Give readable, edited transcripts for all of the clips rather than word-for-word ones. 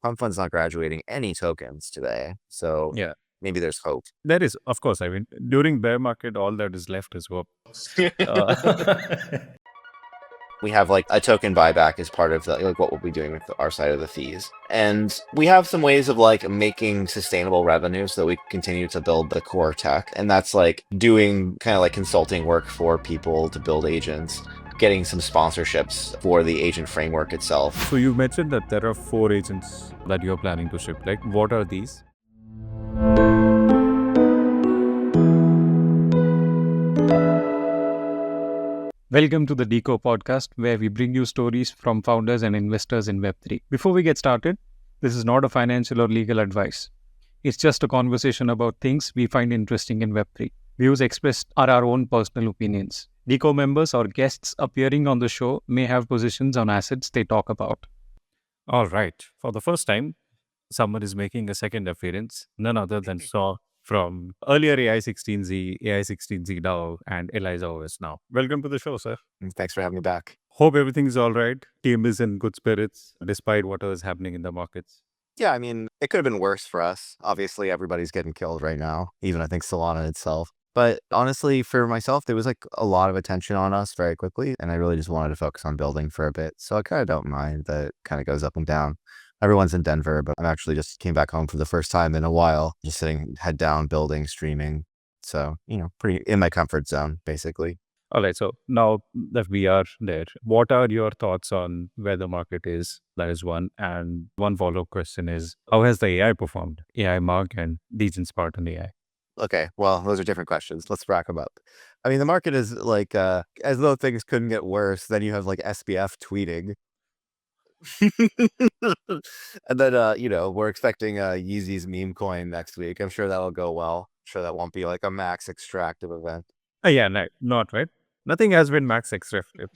Pump Fund's not graduating any tokens today. So Yeah, maybe there's hope. there is, of course. I mean, during bear market, all that is left is hope. We have like a token buyback as part of like what we'll be doing with our side of the fees. And we have some ways of like making sustainable revenue so that we continue to build the core tech. And that's like doing kind of like consulting work for people to build agents, getting some sponsorships for the agent framework itself. So you mentioned that there are 4 agents that you're planning to ship. Like, what are these? Welcome to the Deco podcast, where we bring you stories from founders and investors in Web3. Before we get started, this is not a financial or legal advice. It's just a conversation about things we find interesting in Web3. Views expressed are our own personal opinions. Deco members or guests appearing on the show may have positions on assets they talk about. All right. For the first time, someone is making a second appearance, none other than Saw from earlier AI16Z, AI16Z DAO, and ElizaOS now. Welcome to the show, sir. And thanks for having me back. Hope everything is all right. Team is in good spirits despite what is happening in the markets. Yeah, I mean, it could have been worse for us. Obviously, everybody's getting killed right now, even I think Solana itself. But honestly, for myself, there was like a lot of attention on us very quickly, and I really just wanted to focus on building for a bit. So I kind of don't mind that it kind of goes up and down. Everyone's in Denver, but I'm actually just came back home for the first time in a while, just sitting head down, building, streaming. So, pretty in my comfort zone, basically. All right. So now that we are there, what are your thoughts on where the market is? That is one. And one follow-up question is, how has the AI performed? AI Mark and Legion Spartan AI. Okay, well, those are different questions. Let's rack them up. I mean, the market is like, as though things couldn't get worse. Then you have like SBF tweeting. And then, we're expecting Yeezy's meme coin next week. I'm sure that'll go well. I'm sure that won't be like a max extractive event. Yeah, no, not right. Nothing has been max extractive.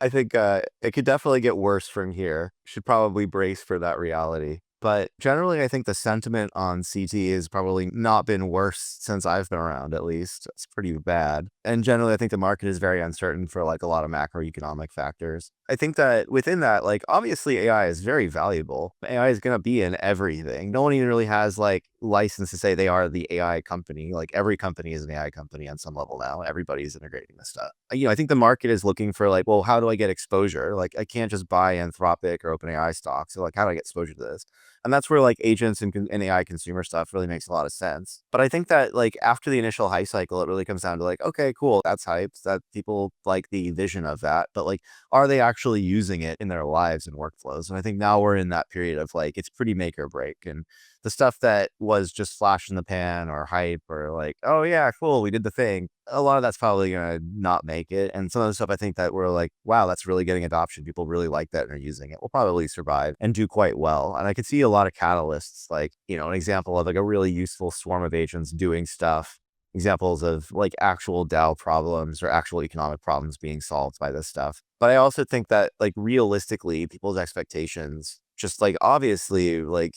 I think it could definitely get worse from here. Should probably brace for that reality. But generally, I think the sentiment on CT has probably not been worse since I've been around, at least. It's pretty bad. And generally, I think the market is very uncertain for like a lot of macroeconomic factors. I think that within that, like obviously AI is very valuable. AI is going to be in everything. No one even really has like license to say they are the AI company. Like every company is an AI company on some level now. Everybody's integrating this stuff. I think the market is looking for like, well, how do I get exposure? Like I can't just buy Anthropic or OpenAI stock. So like, how do I get exposure to this? And that's where like agents and AI consumer stuff really makes a lot of sense. But I think that like after the initial hype cycle, it really comes down to like, okay, cool, that's hype. That people like the vision of that. But like, are they actually using it in their lives and workflows? And I think now we're in that period of like, it's pretty make or break. And the stuff that was just flash in the pan or hype or like, oh yeah, cool, we did the thing. A lot of that's probably going to not make it. And some of the stuff I think that we're like, wow, that's really getting adoption. People really like that and are using it. Will probably survive and do quite well. And I could see a lot of catalysts, like, an example of like a really useful swarm of agents doing stuff. Examples of like actual DAO problems or actual economic problems being solved by this stuff. But I also think that like realistically, people's expectations just like obviously like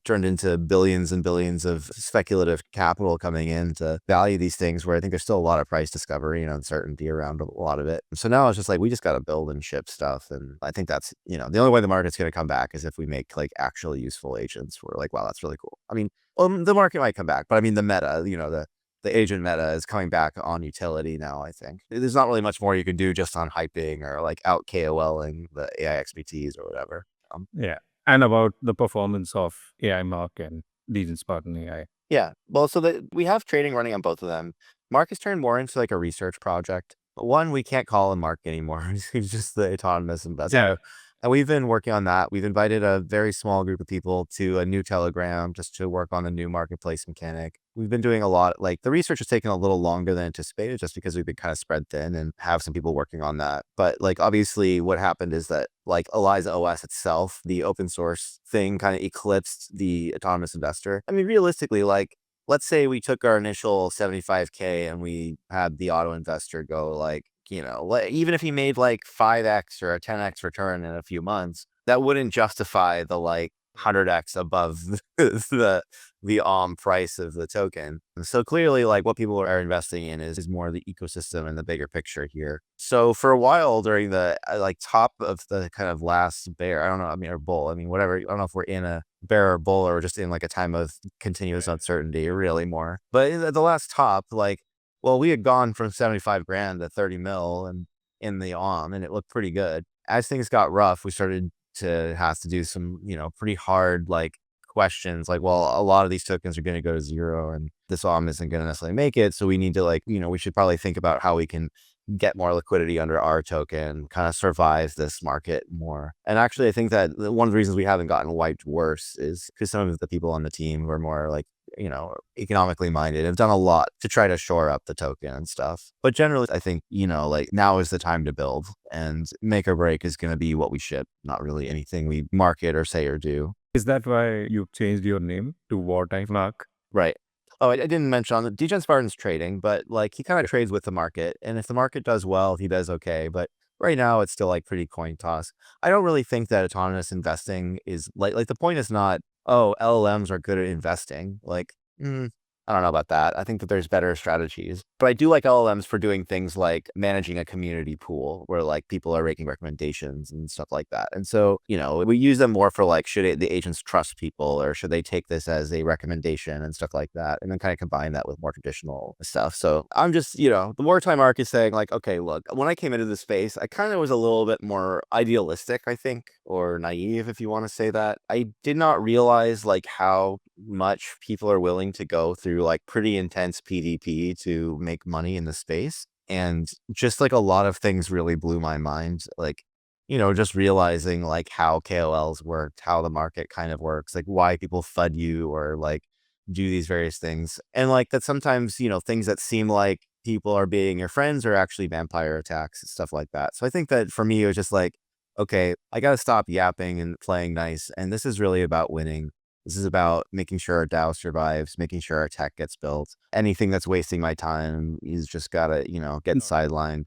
turned into billions and billions of speculative capital coming in to value these things where I think there's still a lot of price discovery and uncertainty around a lot of it. So now it's just like, we just got to build and ship stuff. And I think that's, the only way the market's going to come back is if we make like actually useful agents. We're like, wow, that's really cool. I mean, the market might come back, but I mean, the meta, the agent meta is coming back on utility now, I think. There's not really much more you can do just on hyping or like out KOLing the AI expertise or whatever. Yeah. And about the performance of AI Mark and Legion Spartan AI. Yeah. Well, so we have trading running on both of them. Mark has turned more into like a research project. One, we can't call him Mark anymore. He's just the autonomous investor. Yeah. And we've been working on that. We've invited a very small group of people to a new Telegram just to work on a new marketplace mechanic. We've been doing a lot, like the research has taken a little longer than anticipated just because we've been kind of spread thin and have some people working on that. But like, obviously what happened is that like ElizaOS itself, the open source thing kind of eclipsed the autonomous investor. I mean, realistically, like, let's say we took our initial 75K and we had the auto investor go like, even if he made like 5x or a 10x return in a few months, that wouldn't justify the like 100x above the price of the token. So clearly, like what people are investing in is more the ecosystem and the bigger picture here. So for a while during the like top of the kind of last bear, I don't know, I mean, or bull, I mean, whatever. I don't know if we're in a bear or bull or just in like a time of continuous uncertainty, or really more. But at the last top, like, well, we had gone from 75 grand to 30 mil and in the and it looked pretty good. As things got rough, we started to have to do some, pretty hard like questions like, well, a lot of these tokens are going to go to zero and this isn't going to necessarily make it. So we need to like, we should probably think about how we can get more liquidity under our token, kind of survive this market more. And actually, I think that one of the reasons we haven't gotten wiped worse is because some of the people on the team were more like, economically minded, have done a lot to try to shore up the token and stuff. But generally, I think, like now is the time to build, and make or break is going to be what we ship, not really anything we market or say or do. Is that why you've changed your name to Wartime Mark? Right. Oh, I didn't mention on the Degen Spartan's trading, but like he kind of trades with the market. And if the market does well, he does okay. But right now it's still like pretty coin toss. I don't really think that autonomous investing is like the point is not, oh, LLMs are good at investing. Like, I don't know about that. I think that there's better strategies. But I do like LLMs for doing things like managing a community pool where like people are making recommendations and stuff like that. And so, we use them more for like, should the agents trust people, or should they take this as a recommendation and stuff like that? And then kind of combine that with more traditional stuff. So I'm just, the wartime arc is saying like, okay, look, when I came into this space, I kind of was a little bit more idealistic, I think, or naive, if you want to say that. I did not realize like how much people are willing to go through like pretty intense PvP to make money in the space. And just like a lot of things really blew my mind. Like, just realizing like how KOLs worked, how the market kind of works, like why people FUD you or like do these various things. And like that sometimes, things that seem like people are being your friends are actually vampire attacks and stuff like that. So I think that for me, it was just like, okay, I got to stop yapping and playing nice. And this is really about winning. This is about making sure our DAO survives, making sure our tech gets built. Anything that's wasting my time is just gotta, get sidelined.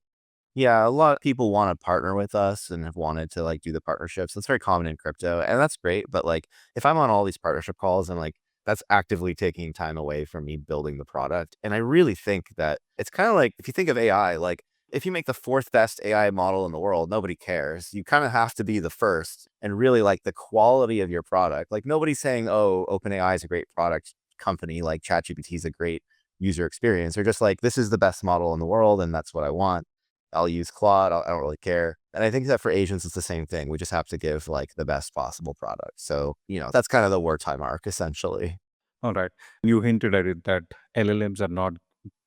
Yeah, a lot of people want to partner with us and have wanted to like do the partnerships. That's very common in crypto, and that's great. But like, if I'm on all these partnership calls and like that's actively taking time away from me building the product, and I really think that it's kind of like if you think of AI, like if you make the fourth best AI model in the world, nobody cares. You kind of have to be the first and really like the quality of your product. Like nobody's saying, oh, OpenAI is a great product company, like ChatGPT is a great user experience. They're just like, this is the best model in the world, and that's what I want. I'll use Claude. I don't really care. And I think that for agents, it's the same thing. We just have to give like the best possible product. So, that's kind of the wartime arc essentially. All right. You hinted at it that LLMs are not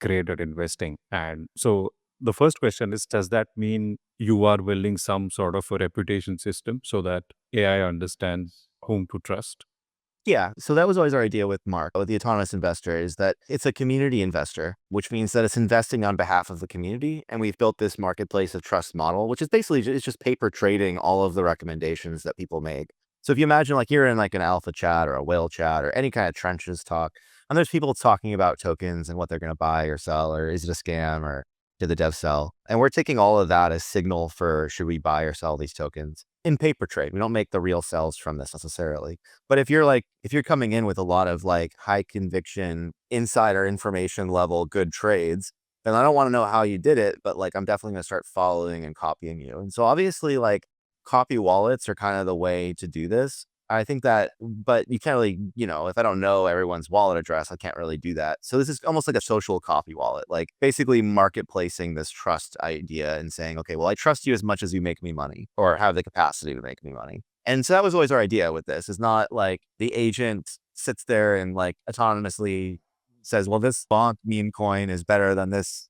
great at investing. And so the first question is, does that mean you are building some sort of a reputation system so that AI understands whom to trust? Yeah. So that was always our idea with Mark, with the autonomous investor, is that it's a community investor, which means that it's investing on behalf of the community. And we've built this marketplace of trust model, which is basically it's just paper trading all of the recommendations that people make. So if you imagine like you're in like an alpha chat or a whale chat or any kind of trenches talk, and there's people talking about tokens and what they're going to buy or sell, or is it a scam, or did the dev sell? And we're taking all of that as signal for should we buy or sell these tokens in paper trade. We don't make the real sells from this necessarily. But if you're coming in with a lot of like high conviction insider information level good trades, then I don't want to know how you did it, but like I'm definitely going to start following and copying you. And so obviously like copy wallets are kind of the way to do this. I think that, but you can't really, if I don't know everyone's wallet address, I can't really do that. So this is almost like a social copy wallet, like basically marketplacing this trust idea and saying, okay, well, I trust you as much as you make me money or have the capacity to make me money. And so that was always our idea with this. Is not like the agent sits there and like autonomously says, well, this bonk meme coin is better than this,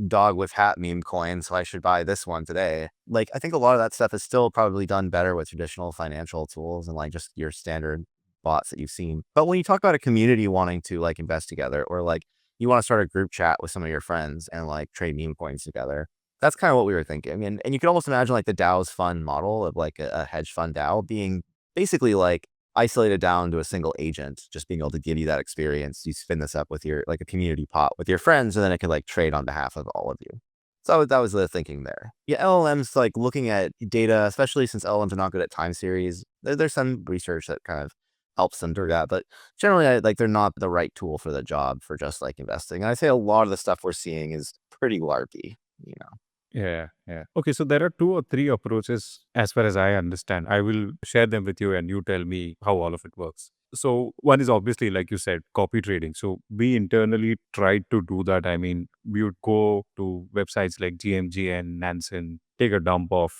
dog with hat meme coin, so I should buy this one today. Like, I think a lot of that stuff is still probably done better with traditional financial tools and like just your standard bots that you've seen. But when you talk about a community wanting to like invest together, or like you want to start a group chat with some of your friends and like trade meme coins together, that's kind of what we were thinking. And you can almost imagine like the DAO's fund model of like a hedge fund DAO being basically like isolated down to a single agent, just being able to give you that experience. You spin this up with your like a community pot with your friends, and then it can like trade on behalf of all of you. So that was the thinking there. Yeah, LLMs, like looking at data, especially since LLMs are not good at time series. There's some research that kind of helps them do that, but generally, like they're not the right tool for the job for just like investing. And I say a lot of the stuff we're seeing is pretty larpy. You know. Yeah, yeah. Okay, so there are two or three approaches as far as I understand. I will share them with you and you tell me how all of it works. So, one is obviously, like you said, copy trading. So, we internally tried to do that. I mean, we would go to websites like GMG and Nansen, take a dump of,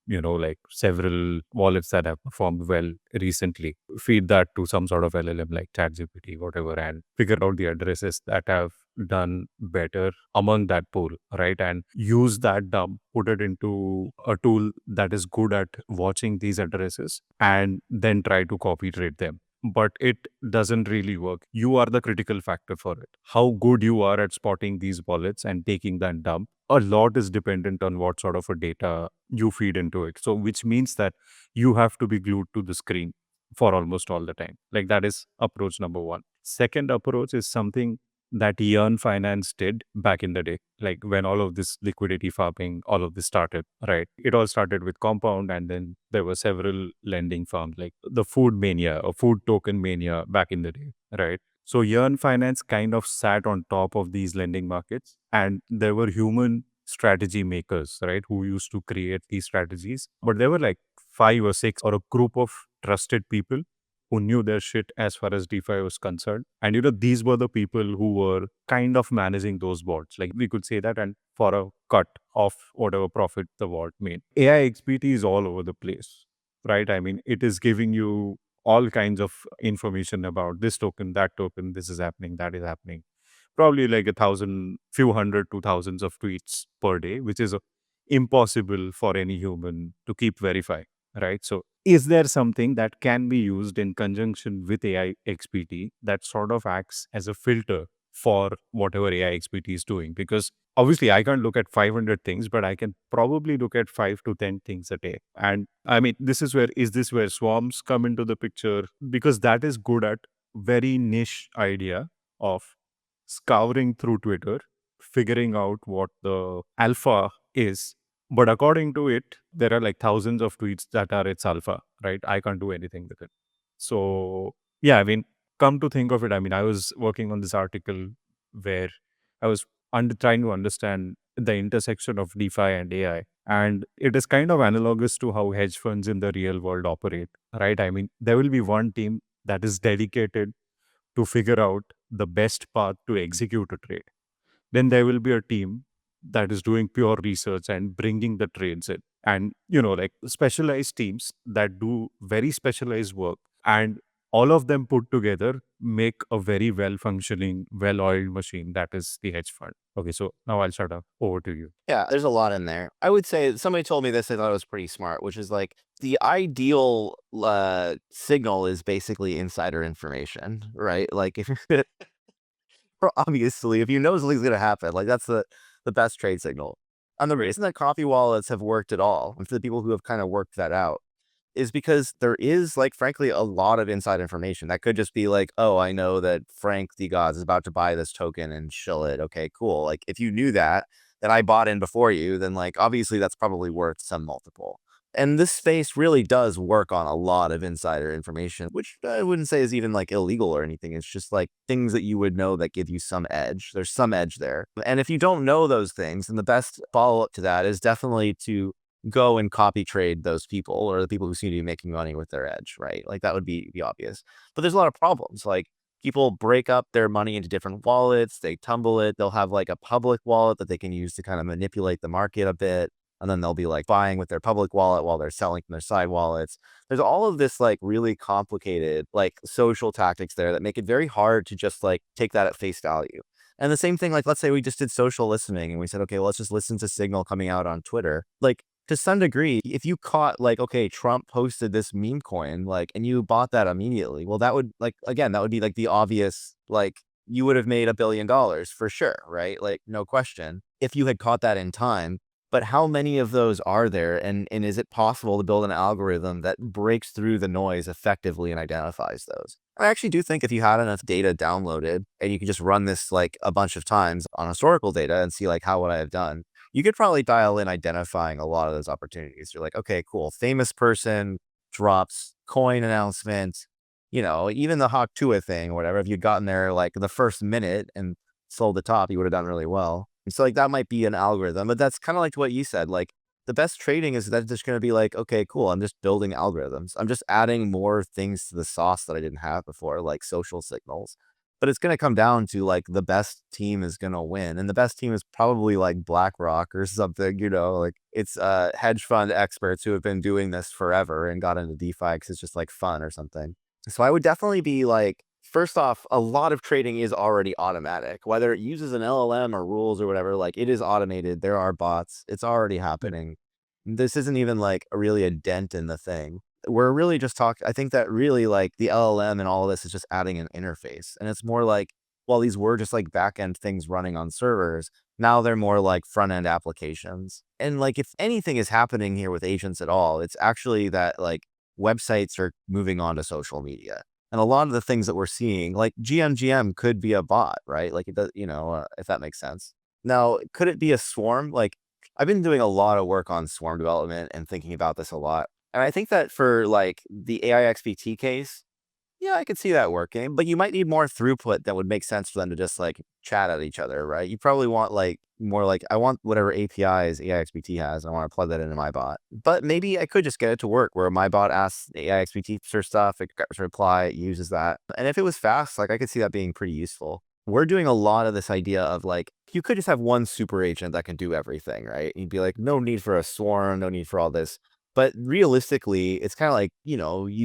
like several wallets that have performed well recently, feed that to some sort of LLM like ChatGPT, whatever, and figure out the addresses that have done better among that pool, right? And use that dump, put it into a tool that is good at watching these addresses, and then try to copy trade them. But it doesn't really work. You are the critical factor for it. How good you are at spotting these wallets and taking that dump, a lot is dependent on what sort of a data you feed into it. So, which means that you have to be glued to the screen for almost all the time. Like that is approach number one. Second approach is something that Yearn Finance did back in the day, like when all of this liquidity farming, all of this started, right? It all started with Compound, and then there were several lending firms like the Food Mania or Food Token Mania back in the day, right? So Yearn Finance kind of sat on top of these lending markets, and there were human strategy makers, right, who used to create these strategies. But there were like five or six or a group of trusted people who knew their shit as far as DeFi was concerned. And these were the people who were kind of managing those boards. Like we could say that, and for a cut of whatever profit the board made. AI XPT is all over the place, right? I mean, it is giving you all kinds of information about this token, that token, this is happening, that is happening. Probably like 1,000, few hundred to thousands of tweets per day, which is impossible for any human to keep verifying, right? So is there something that can be used in conjunction with AI XPT that sort of acts as a filter for whatever AI XPT is doing? Because obviously I can't look at 500 things, but I can probably look at 5 to 10 things a day. And I mean, is this where swarms come into the picture? Because that is good at very niche idea of scouring through Twitter, figuring out what the alpha is. But according to it, there are like thousands of tweets that are its alpha, right? I can't do anything with it. So, yeah, I mean, come to think of it, I mean, I was working on this article where I was trying to understand the intersection of DeFi and AI. And it is kind of analogous to how hedge funds in the real world operate, right? I mean, there will be one team that is dedicated to figure out the best path to execute a trade. Then there will be a team that is doing pure research and bringing the trades in. And, like specialized teams that do very specialized work. And all of them put together make a very well functioning, well oiled machine that is the hedge fund. Okay, so now I'll shut up. Over to you. Yeah, there's a lot in there. I would say somebody told me this, I thought it was pretty smart, which is like the ideal signal is basically insider information, right? Like if you're obviously, if you know something's going to happen, like that's the best trade signal. And the reason that coffee wallets have worked at all, and for the people who have kind of worked that out, is because there is, like, frankly, a lot of inside information. That could just be like, oh, I know that Frank the Gods is about to buy this token and shill it. Okay, cool. Like, if you knew that, I bought in before you, then, like, obviously that's probably worth some multiple. And this space really does work on a lot of insider information, which I wouldn't say is even like illegal or anything. It's just like things that you would know that give you some edge. There's some edge there. And if you don't know those things, then the best follow up to that is definitely to go and copy trade those people or the people who seem to be making money with their edge, right? Like that would be obvious. But there's a lot of problems. Like people break up their money into different wallets, they tumble it, they'll have like a public wallet that they can use to kind of manipulate the market a bit. And then they'll be like buying with their public wallet while they're selling from their side wallets. There's all of this like really complicated like social tactics there that make it very hard to just like take that at face value. And the same thing, like let's say we just did social listening and we said, okay, well, let's just listen to signal coming out on Twitter. Like to some degree, if you caught like, okay, Trump posted this meme coin, like, and you bought that immediately, well, that would like, again, that would be like the obvious, like you would have made $1 billion for sure, right? Like no question if you had caught that in time. But how many of those are there? And is it possible to build an algorithm that breaks through the noise effectively and identifies those? I actually do think if you had enough data downloaded and you could just run this like a bunch of times on historical data and see like how would I have done, you could probably dial in identifying a lot of those opportunities. You're like, okay, cool. Famous person drops coin announcement, even the Hawk Tua thing or whatever. If you'd gotten there like the first minute and sold the top, you would have done really well. And so like that might be an algorithm, but that's kind of like what you said. Like the best trading is that just going to be like, okay, cool. I'm just building algorithms. I'm just adding more things to the sauce that I didn't have before, like social signals. But it's going to come down to like the best team is going to win. And the best team is probably like BlackRock or something, like it's hedge fund experts who have been doing this forever and got into DeFi because it's just like fun or something. So I would definitely be like, first off, a lot of trading is already automatic, whether it uses an LLM or rules or whatever, like it is automated. There are bots. It's already happening. This isn't even like really a dent in the thing. We're really just talking. I think that really like the LLM and all of this is just adding an interface. And it's more like, well, these were just like back end things running on servers. Now they're more like front end applications. And like if anything is happening here with agents at all, it's actually that like websites are moving on to social media. And a lot of the things that we're seeing, like GMGM could be a bot, right? Like it does, if that makes sense. Now, could it be a swarm? Like I've been doing a lot of work on swarm development and thinking about this a lot. And I think that for like the AI XBT case, yeah, I could see that working, but you might need more throughput that would make sense for them to just like chat at each other, right? You probably want like more like I want whatever APIs AIXBT has. I want to plug that into my bot. But maybe I could just get it to work where my bot asks the AIXBT for stuff, it gets a reply, it uses that. And if it was fast, like I could see that being pretty useful. We're doing a lot of this idea of like you could just have one super agent that can do everything, right? You'd be like, no need for a swarm, no need for all this. But realistically, it's kind of like, you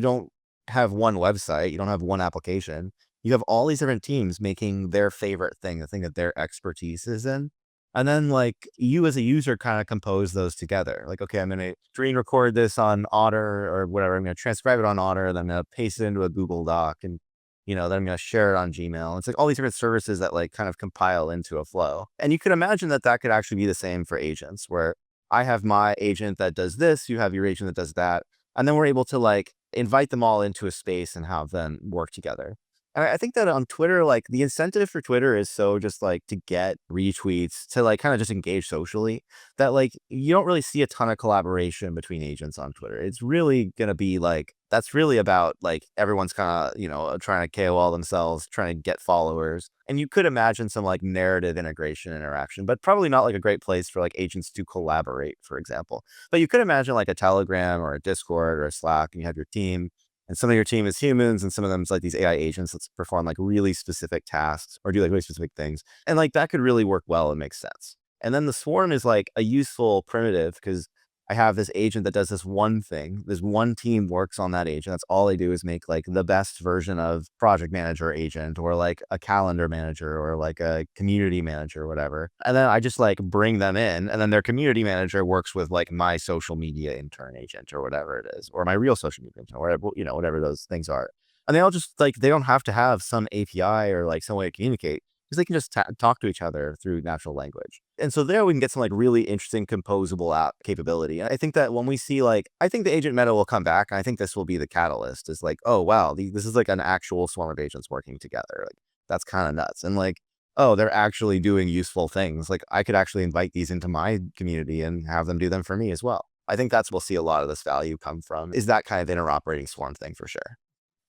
don't have one website, you don't have one application. You have all these different teams making their favorite thing, the thing that their expertise is in. And then like you as a user kind of compose those together. Like, okay, I'm going to screen record this on Otter or whatever. I'm going to transcribe it on Otter. Then I'm going to paste it into a Google Doc and, then I'm going to share it on Gmail. It's like all these different services that like kind of compile into a flow. And you could imagine that that could actually be the same for agents where I have my agent that does this, you have your agent that does that. And then we're able to like invite them all into a space and have them work together. And I think that on Twitter, like the incentive for Twitter is so just like to get retweets, to like kind of just engage socially, that like you don't really see a ton of collaboration between agents on Twitter. It's really going to be like, that's really about like everyone's kind of, trying to KOL themselves, trying to get followers. And you could imagine some like narrative integration interaction, but probably not like a great place for like agents to collaborate, for example. But you could imagine like a Telegram or a Discord or a Slack, and you have your team. And some of your team is humans, and some of them is like these AI agents that perform like really specific tasks or do like really specific things. And like that could really work well and make sense. And then the swarm is like a useful primitive because I have this agent that does this one thing. This one team works on that agent. That's all they do is make like the best version of project manager agent or like a calendar manager or like a community manager or whatever. And then I just like bring them in, and then their community manager works with like my social media intern agent or whatever it is, or my real social media intern, or whatever, whatever those things are. And they all just like, they don't have to have some API or like some way to communicate because they can just talk to each other through natural language. And so there we can get some like really interesting composable app capability. And I think that when we see like, I think the agent meta will come back. And I think this will be the catalyst is like, oh, wow, this is like an actual swarm of agents working together. Like that's kind of nuts. And like, oh, they're actually doing useful things. Like I could actually invite these into my community and have them do them for me as well. I think that's where we'll see a lot of this value come from, is that kind of interoperating swarm thing for sure.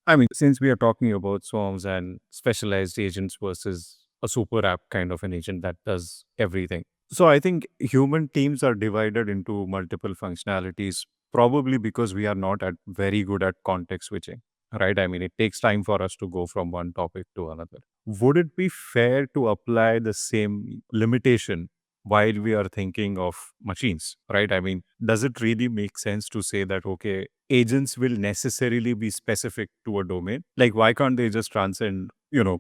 I mean, since we are talking about swarms and specialized agents versus a super app kind of an agent that does everything. So I think human teams are divided into multiple functionalities, probably because we are not very good at context switching, right? I mean, it takes time for us to go from one topic to another. Would it be fair to apply the same limitation while we are thinking of machines, right? I mean, does it really make sense to say that, okay, agents will necessarily be specific to a domain? Like, why can't they just transcend,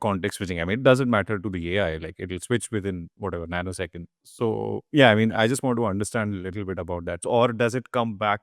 context switching? I mean, it doesn't matter to the AI, like it'll switch within whatever nanosecond. So yeah, I mean, I just want to understand a little bit about that. Or does it go back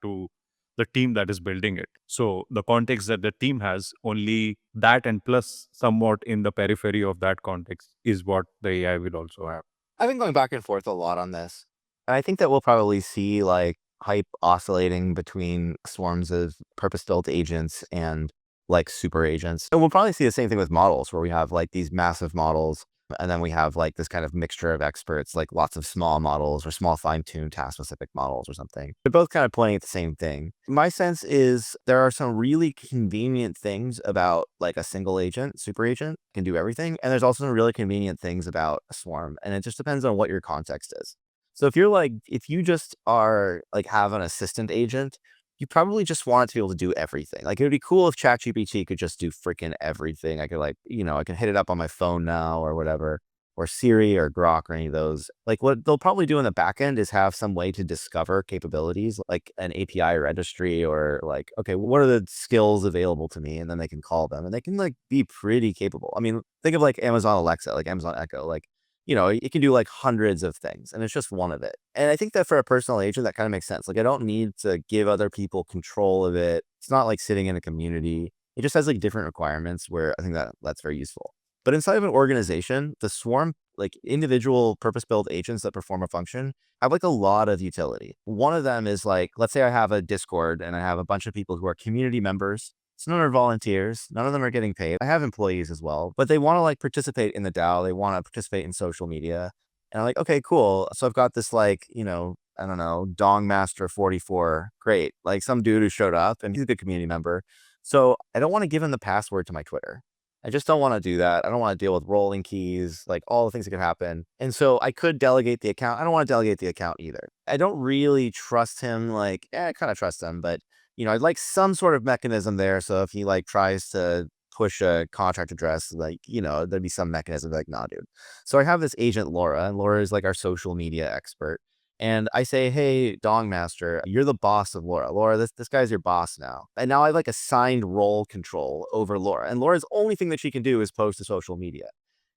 to the team that is building it? So the context that the team has, only that and plus somewhat in the periphery of that context is what the AI will also have. I've been going back and forth a lot on this. And I think that we'll probably see like hype oscillating between swarms of purpose-built agents and like super agents. And we'll probably see the same thing with models where we have like these massive models And then we have like this kind of mixture of experts, like lots of small models or small fine-tuned task-specific models or something. They're both kind of pointing at the same thing. My sense is there are some really convenient things about like a single agent, super agent can do everything. And there's also some really convenient things about a swarm. And it just depends on what your context is. So if you just are like have an assistant agent, you probably just want it to be able to do everything. Like, it would be cool if ChatGPT could just do freaking everything. I could like, I can hit it up on my phone now or whatever, or Siri or Grok or any of those. Like, what they'll probably do in the back end is have some way to discover capabilities, like an API registry, or like, okay, what are the skills available to me? And then they can call them and they can like be pretty capable. I mean, think of like Amazon Alexa, like Amazon Echo, like, it can do like hundreds of things and it's just one of it. And I think that for a personal agent, that kind of makes sense. Like, I don't need to give other people control of it. It's not like sitting in a community. It just has like different requirements where I think that that's very useful. But inside of an organization, the swarm, like individual purpose-built agents that perform a function, have like a lot of utility. One of them is like, let's say I have a Discord and I have a bunch of people who are community members. So none are volunteers. None of them are getting paid. I have employees as well, but they want to like participate in the DAO. They want to participate in social media. And I'm like, okay, cool. So I've got this like, I don't know, Dong Master 44. Great. Like some dude who showed up and he's a good community member. So I don't want to give him the password to my Twitter. I just don't want to do that. I don't want to deal with rolling keys, like all the things that could happen. And so I could delegate the account. I don't want to delegate the account either. I don't really trust him. Like, I kind of trust him, but I'd like some sort of mechanism there. So if he like tries to push a contract address, like, there'd be some mechanism like, nah, dude. So I have this agent, Laura, and Laura is like our social media expert. And I say, hey, Dong Master, you're the boss of Laura. Laura, this guy's your boss now. And now I have like assigned role control over Laura. And Laura's only thing that she can do is post to social media.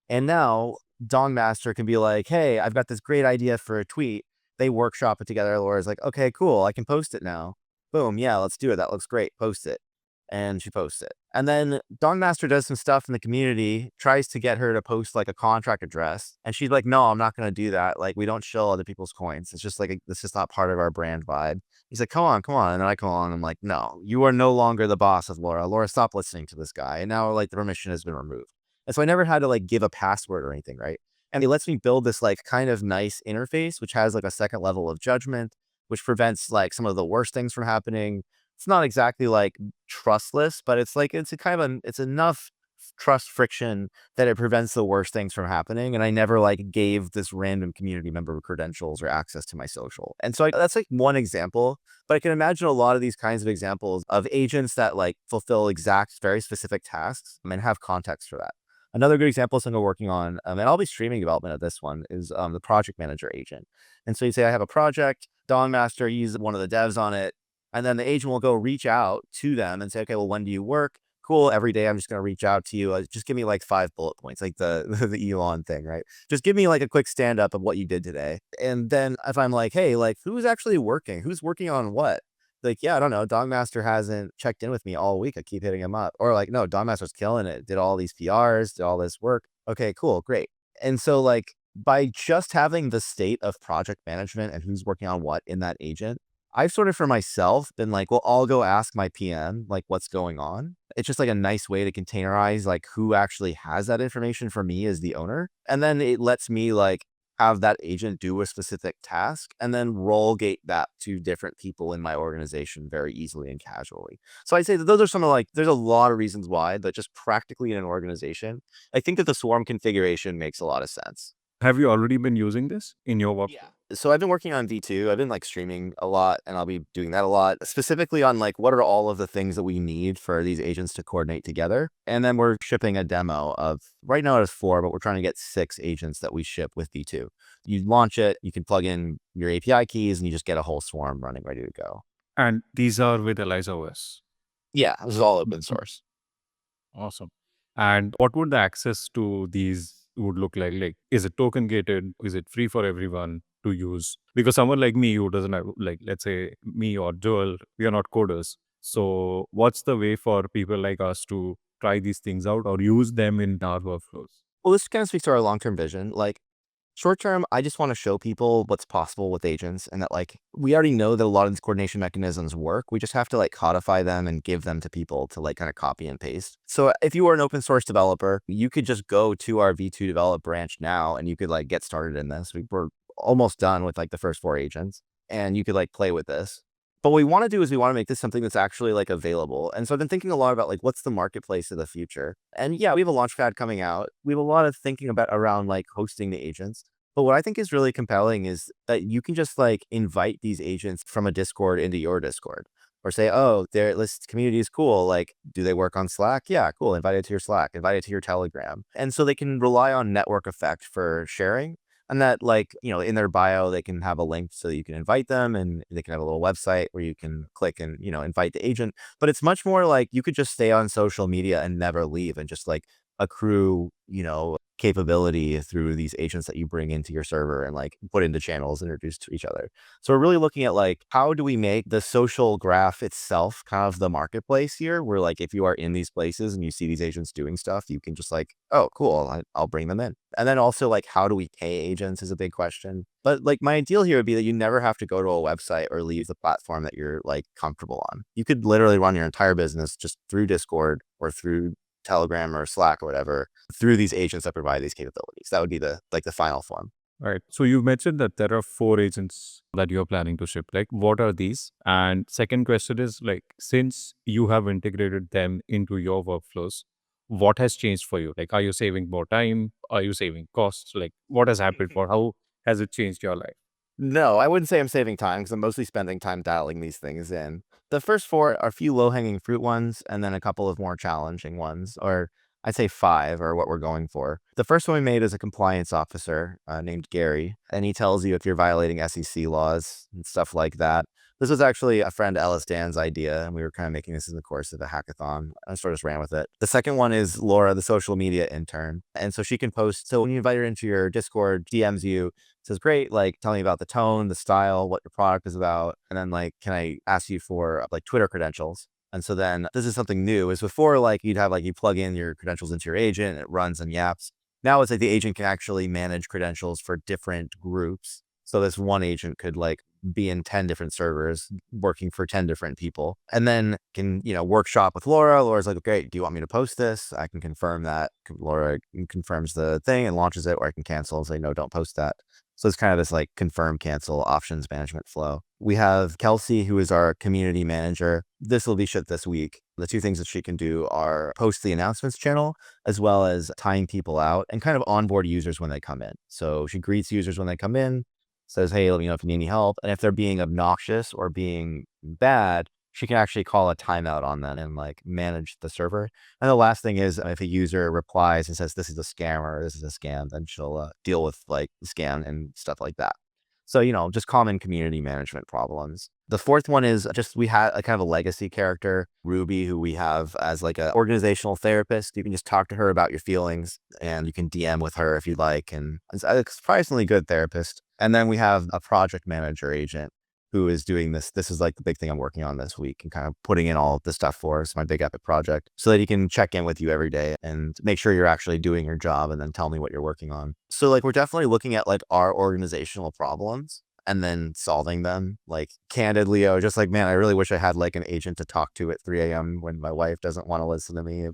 And now Dong Master can be like, hey, I've got this great idea for a tweet. They workshop it together. Laura's like, okay, cool. I can post it now. Boom. Yeah, let's do it. That looks great. Post it. And she posts it. And then Dong Master does some stuff in the community, tries to get her to post like a contract address. And she's like, no, I'm not going to do that. Like, we don't shill other people's coins. It's just like, it's just not part of our brand vibe. He's like, come on, come on. And then I come on. And I'm like, no, you are no longer the boss of Laura. Laura, stop listening to this guy. And now like the permission has been removed. And so I never had to like give a password or anything, right? And it lets me build this like kind of nice interface, which has like a second level of judgment, which prevents like some of the worst things from happening. It's not exactly like trustless, but it's like it's enough trust friction that it prevents the worst things from happening. And I never like gave this random community member credentials or access to my social. And so that's like one example, but I can imagine a lot of these kinds of examples of agents that like fulfill exact, very specific tasks and have context for that. Another good example is something we're working on, and I'll be streaming development of this one, is the project manager agent. And so you say, I have a project, Dawn Master, he's one of the devs on it. And then the agent will go reach out to them and say, okay, well, when do you work? Cool. Every day I'm just going to reach out to you. Just give me like 5 bullet points, like the, the Elon thing, right? Just give me like a quick stand up of what you did today. And then if I'm like, hey, like who's actually working? Who's working on what? Like, yeah, I don't know. Dogmaster hasn't checked in with me all week. I keep hitting him up. Or like, no, Dogmaster's killing it. Did all these PRs, did all this work. Okay, cool, great. And so like by just having the state of project management and who's working on what in that agent, I've sort of for myself been like, well, I'll go ask my PM like what's going on. It's just like a nice way to containerize like who actually has that information for me as the owner. And then it lets me like have that agent do a specific task and then roll gate that to different people in my organization very easily and casually. So I'd say that those are some of like, there's a lot of reasons why, but just practically in an organization, I think that the swarm configuration makes a lot of sense. Have you already been using this in your work? Yeah. So I've been working on V2. I've been like streaming a lot and I'll be doing that a lot, specifically on like what are all of the things that we need for these agents to coordinate together. And then we're shipping a demo of right now it's 4, but we're trying to get 6 agents that we ship with V2. You launch it, you can plug in your API keys and you just get a whole swarm running ready to go. And these are with ElizaOS. Yeah, this is all open source. Awesome. And what would the access to these would look like? Like, is it token gated? Is it free for everyone to use? Because someone like me who doesn't have, like, let's say me or Joel, we are not coders. So what's the way for people like us to try these things out or use them in our workflows? Well, this kind of speaks to our long-term vision. Like, Short term, I just want to show people what's possible with agents and that like we already know that a lot of these coordination mechanisms work. We just have to like codify them and give them to people to like kind of copy and paste. So if you are an open source developer, you could just go to our V2 develop branch now and you could like get started in this. We're almost done with like the first 4 agents and you could like play with this. But what we want to do is we want to make this something that's actually like available. And so I've been thinking a lot about like what's the marketplace of the future. And yeah, we have a launchpad coming out. We have a lot of thinking about around like hosting the agents. But what I think is really compelling is that you can just like invite these agents from a Discord into your Discord. Or say, oh, this community is cool. Like, do they work on Slack? Yeah, cool. Invite it to your Slack, invite it to your Telegram. And so they can rely on network effect for sharing. And that, like, in their bio, they can have a link so that you can invite them and they can have a little website where you can click and, invite the agent. But it's much more like you could just stay on social media and never leave and just like accrue, capability through these agents that you bring into your server and like put into channels introduced to each other. So we're really looking at like, how do we make the social graph itself kind of the marketplace here, where like if you are in these places and you see these agents doing stuff, you can just like, oh, cool, I'll bring them in. And then also like, how do we pay agents is a big question. But like my ideal here would be that you never have to go to a website or leave the platform that you're like comfortable on. You could literally run your entire business just through Discord or through Telegram or Slack or whatever through these agents that provide these capabilities. That would be the final form. All right. So you mentioned that there are 4 agents that you're planning to ship. Like, what are these? And second question is like, since you have integrated them into your workflows, what has changed for you? Like, are you saving more time? Are you saving costs? Like, what has happened for how has it changed your life? No, I wouldn't say I'm saving time because I'm mostly spending time dialing these things in. The first 4 are a few low-hanging fruit ones and then a couple of more challenging ones, or I'd say 5 are what we're going for. The first one we made is a compliance officer named Gary, and he tells you if you're violating SEC laws and stuff like that. This was actually a friend, Ellis Dan's idea, and we were kind of making this in the course of a hackathon. I sort of just ran with it. The second one is Laura, the social media intern. And so she can post. So when you invite her into your Discord, DMs you, says, great, like, tell me about the tone, the style, what your product is about. And then, like, can I ask you for, like, Twitter credentials? And so then this is something new. Is before, like, you'd have, like, you plug in your credentials into your agent, and it runs and yaps. Now it's like the agent can actually manage credentials for different groups. So this one agent could, like, be in 10 different servers working for 10 different people and then can, workshop with Laura. Laura's like, okay, do you want me to post this? I can confirm that. Laura confirms the thing and launches it, or I can cancel and say, no, don't post that. So it's kind of this like confirm, cancel options management flow. We have Kelsey, who is our community manager. This will be shipped this week. The 2 things that she can do are post the announcements channel, as well as tying people out and kind of onboard users when they come in. So she greets users when they come in, says, hey, let me know if you need any help. And if they're being obnoxious or being bad, she can actually call a timeout on them and like manage the server. And the last thing is if a user replies and says, this is a scam or this is a scam, then she'll deal with like the scam and stuff like that. So, just common community management problems. The fourth one is just, we had a kind of a legacy character, Ruby, who we have as like an organizational therapist. You can just talk to her about your feelings and you can DM with her if you'd like. And it's a surprisingly good therapist. And then we have a project manager agent who is doing this. This is like the big thing I'm working on this week and kind of putting in all of this stuff for us, my big epic project, so that he can check in with you every day and make sure you're actually doing your job and then tell me what you're working on. So like, we're definitely looking at like our organizational problems and then solving them. Like candidly, just like, man, I really wish I had like an agent to talk to at 3 a.m. when my wife doesn't want to listen to me,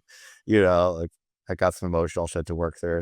like I got some emotional shit to work through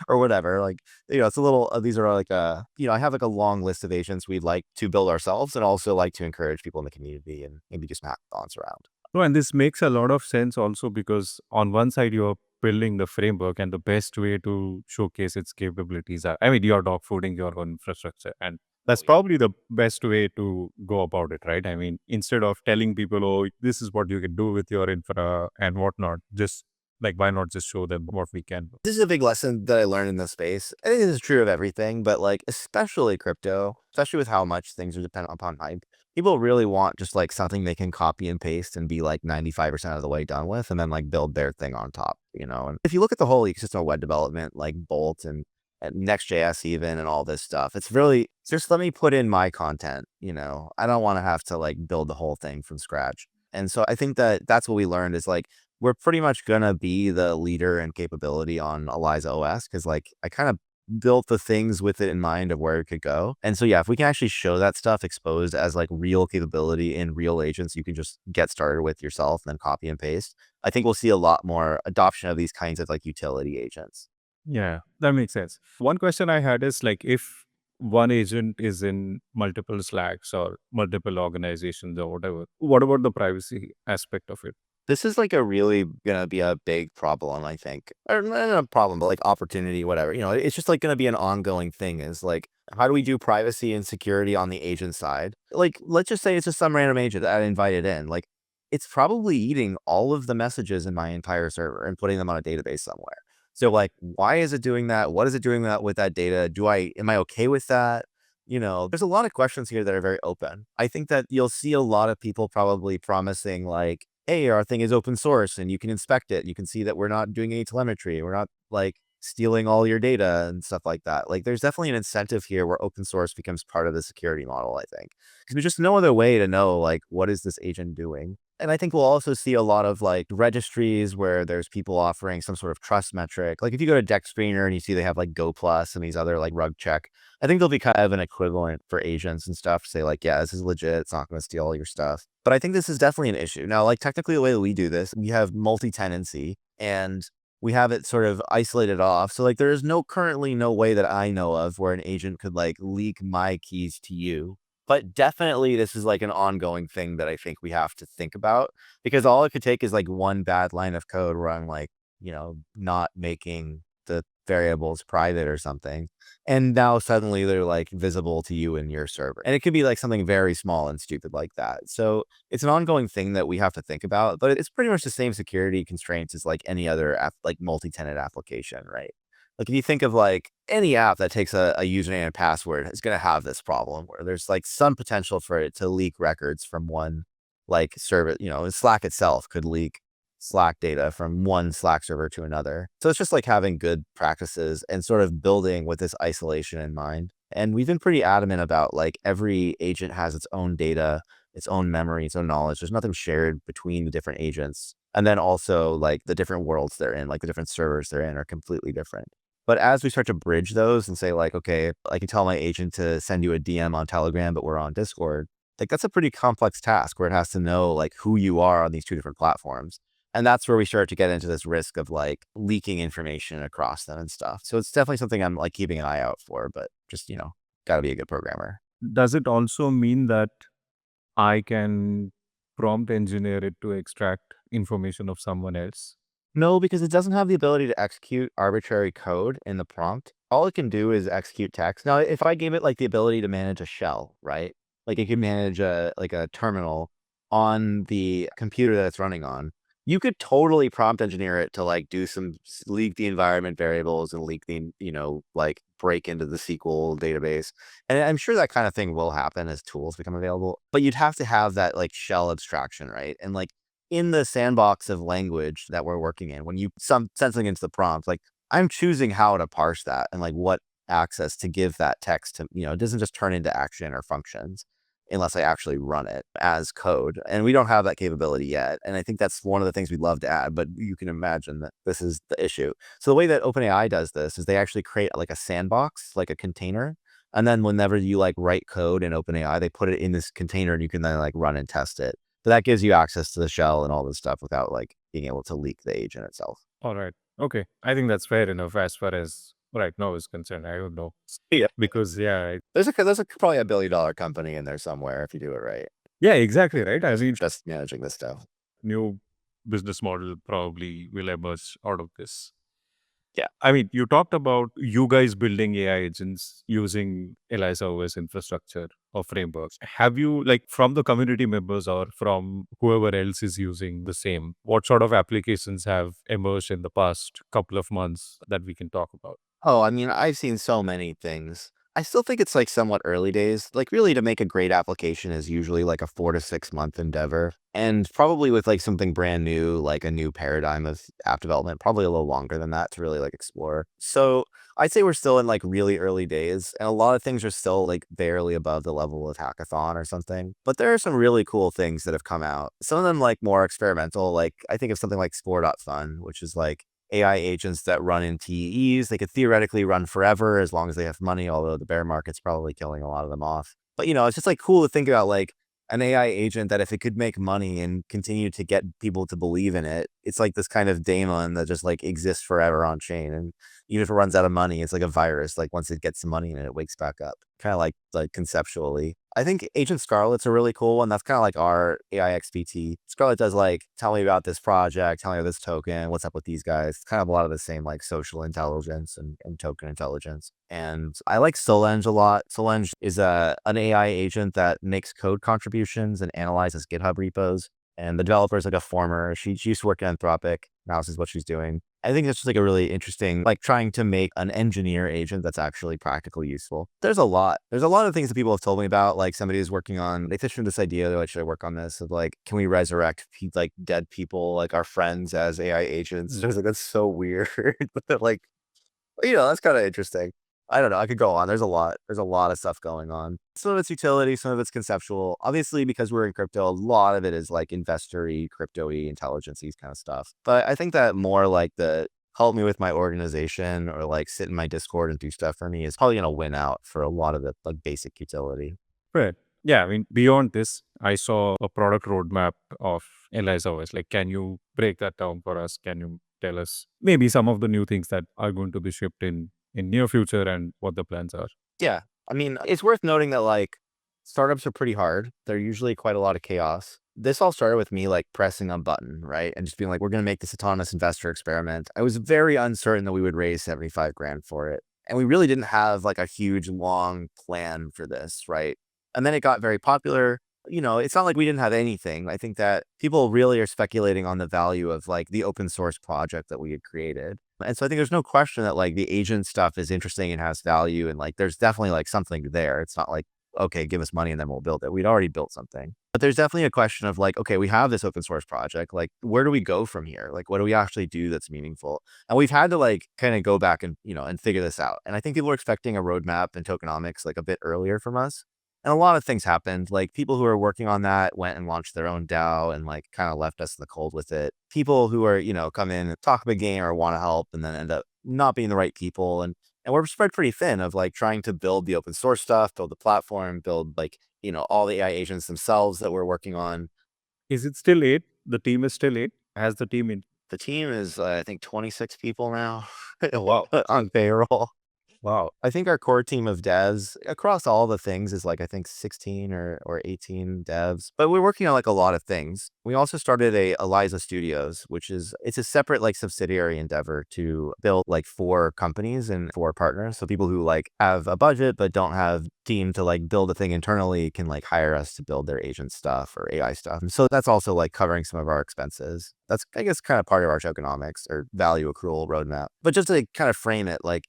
or whatever. Like, it's a little, these are like, I have like a long list of agents we'd like to build ourselves and also like to encourage people in the community and maybe just hackathons around. No, and this makes a lot of sense also because on one side you're building the framework and the best way to showcase its capabilities are, I mean, you're dogfooding your own infrastructure, and that's probably the best way to go about it, right? I mean, instead of telling people, oh, this is what you can do with your infra and whatnot, just like, why not just show them what we can do? This is a big lesson that I learned in this space. I think this is true of everything, but like, especially crypto, especially with how much things are dependent upon hype. People really want just like something they can copy and paste and be like 95% of the way done with, and then like build their thing on top, And if you look at the whole ecosystem of web development, like Bolt and Next.js even and all this stuff, it's really just let me put in my content, I don't want to have to like build the whole thing from scratch. And so I think that that's what we learned is like, we're pretty much going to be the leader in capability on ElizaOS because like I kind of built the things with it in mind of where it could go. And so, yeah, if we can actually show that stuff exposed as like real capability in real agents, you can just get started with yourself and then copy and paste. I think we'll see a lot more adoption of these kinds of like utility agents. Yeah, that makes sense. One question I had is like if one agent is in multiple Slacks or multiple organizations or whatever, what about the privacy aspect of it? This is like a really gonna be a big problem, I think. Or not a problem, but like opportunity, whatever. It's just like gonna be an ongoing thing is like, how do we do privacy and security on the agent side? Like, let's just say it's just some random agent that I invited in. Like, it's probably eating all of the messages in my entire server and putting them on a database somewhere. So like, why is it doing that? What is it doing that with that data? Am I okay with that? There's a lot of questions here that are very open. I think that you'll see a lot of people probably promising like, hey, our thing is open source and you can inspect it. You can see that we're not doing any telemetry. We're not like stealing all your data and stuff like that. Like there's definitely an incentive here where open source becomes part of the security model, I think. Because there's just no other way to know like what is this agent doing. And I think we'll also see a lot of like registries where there's people offering some sort of trust metric. Like if you go to Deck Screener and you see they have like Go Plus and these other like rug check, I think there'll be kind of an equivalent for agents and stuff to say like, yeah, this is legit. It's not going to steal all your stuff. But I think this is definitely an issue. Now, like technically the way that we do this, we have multi-tenancy and we have it sort of isolated off. So like there is currently no way that I know of where an agent could like leak my keys to you. But definitely this is like an ongoing thing that I think we have to think about because all it could take is like one bad line of code where I'm like, not making the variables private or something. And now suddenly they're like visible to you in your server. And it could be like something very small and stupid like that. So it's an ongoing thing that we have to think about, but it's pretty much the same security constraints as like any other like multi-tenant application, right? Like if you think of like any app that takes a username and password is going to have this problem where there's like some potential for it to leak records from one like server, Slack itself could leak Slack data from one Slack server to another. So it's just like having good practices and sort of building with this isolation in mind. And we've been pretty adamant about like every agent has its own data, its own memory, its own knowledge. There's nothing shared between the different agents. And then also like the different worlds they're in, like the different servers they're in are completely different. But as we start to bridge those and say like, okay, I can tell my agent to send you a DM on Telegram, but we're on Discord. Like that's a pretty complex task where it has to know like who you are on these two different platforms. And that's where we start to get into this risk of like leaking information across them and stuff. So it's definitely something I'm like keeping an eye out for, but just, got to be a good programmer. Does it also mean that I can prompt engineer it to extract information of someone else? No, because it doesn't have the ability to execute arbitrary code in the prompt. All it can do is execute text. Now, if I gave it like the ability to manage a shell, right? Like it can manage a terminal on the computer that it's running on. You could totally prompt engineer it to like do some leak the environment variables and leak the, like break into the SQL database. And I'm sure that kind of thing will happen as tools become available, but you'd have to have that like shell abstraction, right? And like in the sandbox of language that we're working in, when you send something into the prompt, like I'm choosing how to parse that and like what access to give that text to, it doesn't just turn into action or functions unless I actually run it as code. And we don't have that capability yet. And I think that's one of the things we'd love to add, but you can imagine that this is the issue. So the way that OpenAI does this is they actually create like a sandbox, like a container. And then whenever you like write code in OpenAI, they put it in this container and you can then like run and test it. But that gives you access to the shell and all this stuff without like being able to leak the agent itself. All right. Okay. I think that's fair enough as far as right now is concerned. I don't know. Yeah. Because yeah, There's probably $1 billion company in there somewhere if you do it right. yeah, exactly right. I mean, Just managing this stuff. new business model probably will emerge out of this. Yeah. I mean, you talked about you guys building AI agents using ElizaOS infrastructure or frameworks. Have you, like, from the community members or from whoever else is using the same, what sort of applications have emerged in the past couple of months that we can talk about? Oh, I mean, I've seen so many things. I still think it's like somewhat early days. Like really to make a great application is usually like a 4 to 6 month endeavor. And probably with like something brand new, like a new paradigm of app development, probably a little longer than that to really like explore. So I'd say we're still in like really early days and a lot of things are still like barely above the level of hackathon or something. But there are some really cool things that have come out. Some of them like more experimental, like I think of something like Spore.fun, which is like AI agents that run in TEs. They could theoretically run forever as long as they have money, although the bear market's probably killing a lot of them off. But, it's just like cool to think about like an AI agent that if it could make money and continue to get people to believe in it, it's like this kind of daemon that just like exists forever on chain. And even if it runs out of money, it's like a virus. Like once it gets some money in it, it wakes back up. Kind of like conceptually. I think Agent Scarlet's a really cool one. That's kind of like our AI XPT. Scarlet does like, tell me about this project, tell me about this token, what's up with these guys. It's kind of a lot of the same like social intelligence and token intelligence. And I like Solenge a lot. Solenge is an AI agent that makes code contributions and analyzes GitHub repos. And the developer is like a former, she used to work at Anthropic. Now this is what she's doing. I think it's just like a really interesting, like trying to make an engineer agent that's actually practically useful. There's a lot of things that people have told me about. Like somebody is working on, they pitched me this idea, they're like, should I work on this? Of like, can we resurrect like dead people, like our friends as AI agents? I was like, that's so weird. But like, that's kind of interesting. I don't know. I could go on. There's a lot of stuff going on. Some of it's utility, some of it's conceptual. Obviously, because we're in crypto, a lot of it is like investor-y, crypto-y, intelligence-y kind of stuff. But I think that more like the help me with my organization or like sit in my Discord and do stuff for me is probably going to win out for a lot of the like basic utility. Right. Yeah. I mean, beyond this, I saw a product roadmap of ElizaOS. Like, can you break that down for us? Can you tell us maybe some of the new things that are going to be shipped in near future and what the plans are? Yeah. I mean, it's worth noting that like startups are pretty hard. They're usually quite a lot of chaos. This all started with me like pressing a button, right? And just being like, we're going to make this autonomous investor experiment. I was very uncertain that we would raise 75 grand for it. And we really didn't have like a huge long plan for this, right? And then it got very popular. It's not like we didn't have anything. I think that people really are speculating on the value of like the open source project that we had created. And so I think there's no question that like the agent stuff is interesting and has value. And like, there's definitely like something there. It's not like, okay, give us money and then we'll build it. We'd already built something. But there's definitely a question of like, okay, we have this open source project. Like, where do we go from here? Like, what do we actually do that's meaningful? And we've had to like kind of go back and, and figure this out. And I think people are expecting a roadmap and tokenomics like a bit earlier from us. And a lot of things happened. Like people who are working on that went and launched their own DAO and like kind of left us in the cold with it. People who are, come in and talk a big game or want to help and then end up not being the right people. And we're spread pretty thin of like trying to build the open source stuff, build the platform, build like, all the AI agents themselves that we're working on. Is it still 8? The team is still 8? Has the team in? The team is, I think, 26 people now Wow. on payroll. Wow. I think our core team of devs across all the things is like, I think 16 or 18 devs, but we're working on like a lot of things. We also started a Eliza Studios, it's a separate like subsidiary endeavor to build like 4 companies and 4 partners. So people who like have a budget, but don't have team to like build a thing internally can like hire us to build their agent stuff or AI stuff. And so that's also like covering some of our expenses. That's, I guess, kind of part of our tokenomics or value accrual roadmap. But just to kind of frame it, like,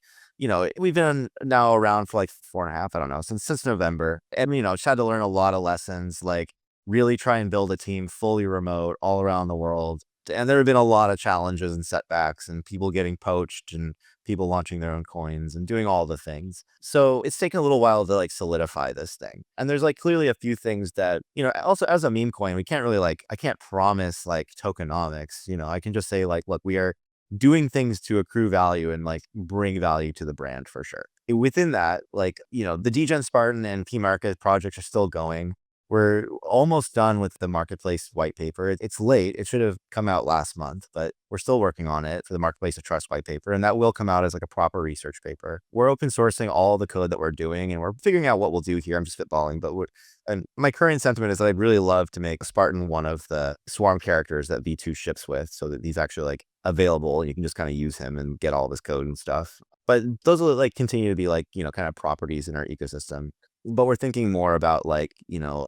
we've been now around for like 4.5, I don't know, since November. And, just had to learn a lot of lessons, like really try and build a team fully remote all around the world. And there have been a lot of challenges and setbacks and people getting poached and people launching their own coins and doing all the things. So it's taken a little while to like solidify this thing. And there's like clearly a few things that, also as a meme coin, we can't really like, I can't promise like tokenomics, I can just say like, look, we are doing things to accrue value and like bring value to the brand for sure. Within that, like, the Degen Spartan and P Market projects are still going. We're almost done with the marketplace white paper. It's late. It should have come out last month, but we're still working on it for the marketplace of trust white paper. And that will come out as like a proper research paper. We're open sourcing all the code that we're doing and we're figuring out what we'll do here. I'm just spitballing, but and my current sentiment is that I'd really love to make Spartan one of the swarm characters that V2 ships with so that he's actually like available. You can just kind of use him and get all this code and stuff. But those will like continue to be like, kind of properties in our ecosystem. But we're thinking more about like,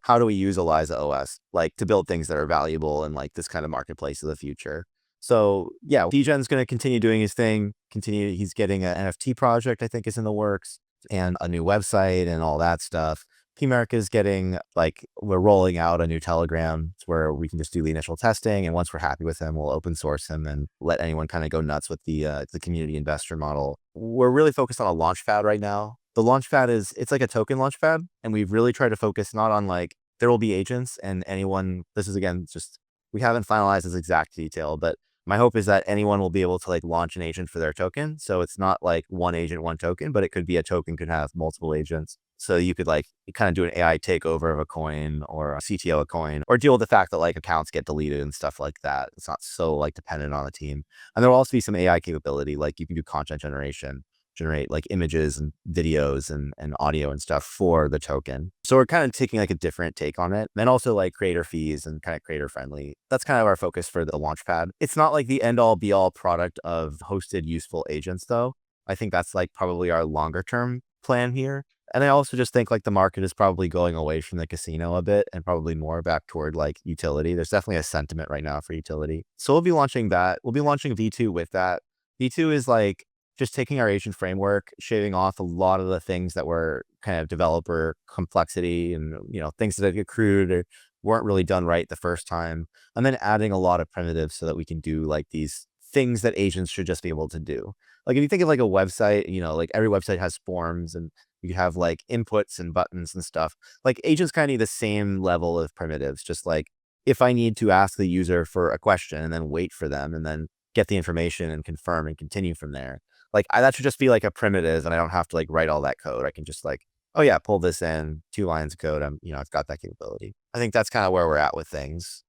how do we use ElizaOS like to build things that are valuable in like this kind of marketplace of the future. So yeah, Degen's going to continue doing his thing, he's getting an NFT project, I think is in the works, and a new website and all that stuff. PMark is getting like, we're rolling out a new Telegram where we can just do the initial testing. And once we're happy with him, we'll open source him and let anyone kind of go nuts with the community investor model. We're really focused on a launchpad right now. The launchpad it's like a token launchpad. And we've really tried to focus not on like, there will be agents and anyone, this is again, just, we haven't finalized this exact detail, but My hope is that anyone will be able to like launch an agent for their token. So it's not like one agent, one token, but it could be a token could have multiple agents. So you could like kind of do an AI takeover of a coin or a CTO a coin, or deal with the fact that like accounts get deleted and stuff like that. It's not so like dependent on the team. And there will also be some AI capability, like you can do content generation, generate like images and videos and audio and stuff for the token. So we're kind of taking like a different take on it. And also like creator fees and kind of creator friendly. That's kind of our focus for the launchpad. It's not like the end all be all product of hosted useful agents though. I think that's like probably our longer term plan here. And I also just think like the market is probably going away from the casino a bit and probably more back toward like utility. There's definitely a sentiment right now for utility. So we'll be launching that. We'll be launching V2 with that. V2 is like just taking our agent framework, shaving off a lot of the things that were kind of developer complexity and, things that had accrued or weren't really done right the first time. And then adding a lot of primitives so that we can do like these things that agents should just be able to do. Like if you think of like a website, like every website has forms and you have like inputs and buttons and stuff. Like agents kind of need the same level of primitives, just like if I need to ask the user for a question and then wait for them and then get the information and confirm and continue from there. Like that should just be like a primitive and I don't have to like write all that code. I can just like, oh yeah, pull this in, 2 lines of code. I've got that capability. I think that's kind of where we're at with things.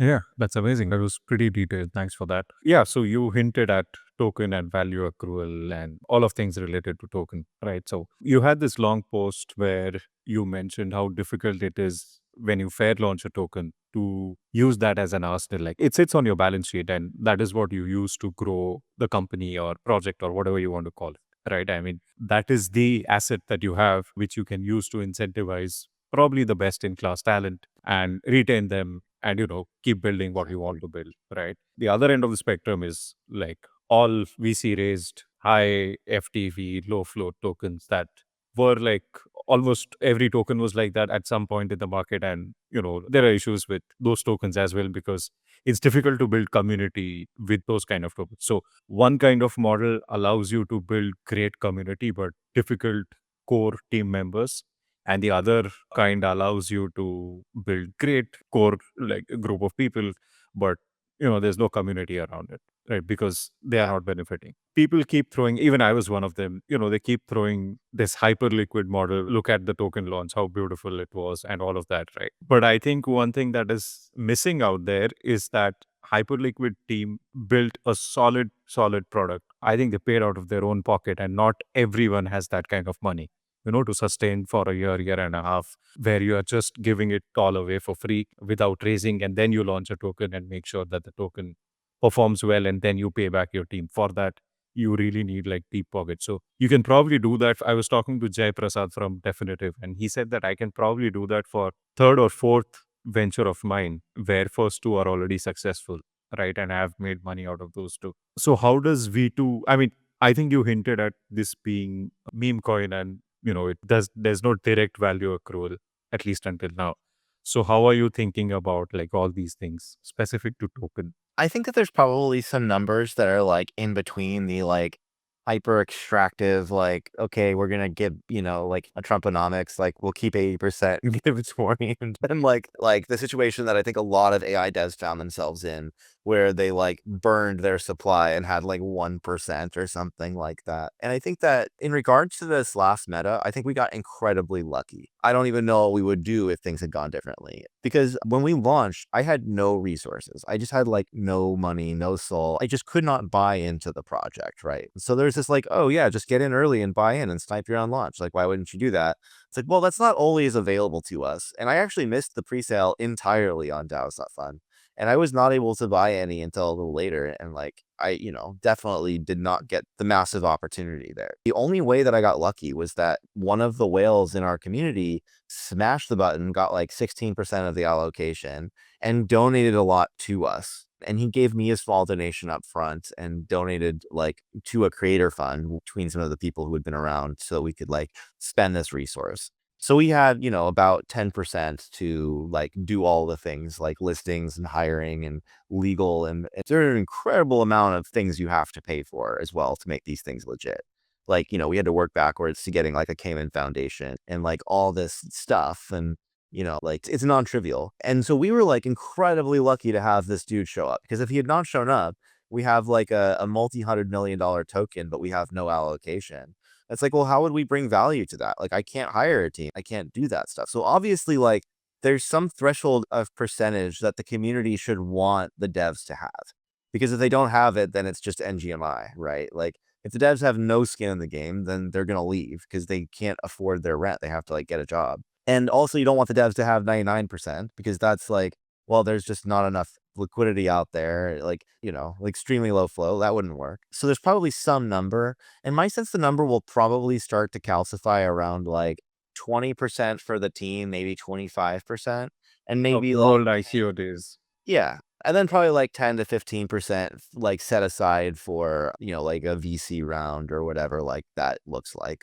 Yeah, that's amazing. That was pretty detailed. Thanks for that. Yeah, so you hinted at token and value accrual and all of things related to token, right? So you had this long post where you mentioned how difficult it is when you fair launch a token to use that as an arsenal. Like it sits on your balance sheet and that is what you use to grow the company or project or whatever you want to call it, right? I mean, that is the asset that you have, which you can use to incentivize probably the best in class talent and retain them and keep building what you want to build, right? The other end of the spectrum is like all VC raised high FTV low float tokens that were like almost every token was like that at some point in the market. And there are issues with those tokens as well because it's difficult to build community with those kind of tokens. So one kind of model allows you to build great community but difficult core team members, and the other kind allows you to build great core like a group of people, but there's no community around it, right? Because they are not benefiting. People keep throwing, even I was one of them, they keep throwing this hyper liquid model. Look at the token launch, how beautiful it was and all of that, right? But I think one thing that is missing out there is that hyperliquid team built a solid product. I think they paid out of their own pocket, and not everyone has that kind of money to sustain for a year and a half, where you are just giving it all away for free without raising, and then you launch a token and make sure that the token performs well, and then you pay back your team. For that, you really need like deep pockets. So you can probably do that. I was talking to Jay Prasad from Definitive, and he said that I can probably do that for third or fourth venture of mine, where first two are already successful, right? And I have made money out of those two. So how does V2, I mean, I think you hinted at this being meme coin, and there's no direct value accrual, at least until now. So how are you thinking about like all these things specific to token? I think that there's probably some numbers that are like in between the like hyper extractive, like, okay, we're gonna give, like a Trumponomics, like we'll keep 80% and give it 20. And then like the situation that I think a lot of AI devs found themselves in, where they like burned their supply and had like 1% or something like that. And I think that in regards to this last meta, I think we got incredibly lucky. I don't even know what we would do if things had gone differently. Because when we launched, I had no resources. I just had like no money, no soul. I just could not buy into the project, right? So there's this like, oh yeah, just get in early and buy in and snipe your own launch. Like, why wouldn't you do that? It's like, well, that's not always available to us. And I actually missed the presale entirely on DAOs.fun. And I was not able to buy any until a little later. And like, I, definitely did not get the massive opportunity there. The only way that I got lucky was that one of the whales in our community smashed the button, got like 16% of the allocation, and donated a lot to us. And he gave me a small donation up front and donated like to a creator fund between some of the people who had been around so we could like spend this resource. So we had, about 10% to like do all the things like listings and hiring and legal. And there's an incredible amount of things you have to pay for as well to make these things legit. Like, we had to work backwards to getting like a Cayman Foundation and like all this stuff. And, like it's non-trivial. And so we were like incredibly lucky to have this dude show up, because if he had not shown up, we have like a multi-$100 million token, but we have no allocation. It's like, well, how would we bring value to that? Like, I can't hire a team. I can't do that stuff. So obviously, like, there's some threshold of percentage that the community should want the devs to have. Because if they don't have it, then it's just NGMI, right? Like, if the devs have no skin in the game, then they're going to leave because they can't afford their rent. They have to like get a job. And also, you don't want the devs to have 99% because that's like, well, there's just not enough liquidity out there, like, like extremely low flow. That wouldn't work. So there's probably some number. In my sense, the number will probably start to calcify around like 20% for the team, maybe 25%. And maybe The like, old ICO days. yeah. And then probably like 10 to 15% like set aside for, like a VC round or whatever like that looks like,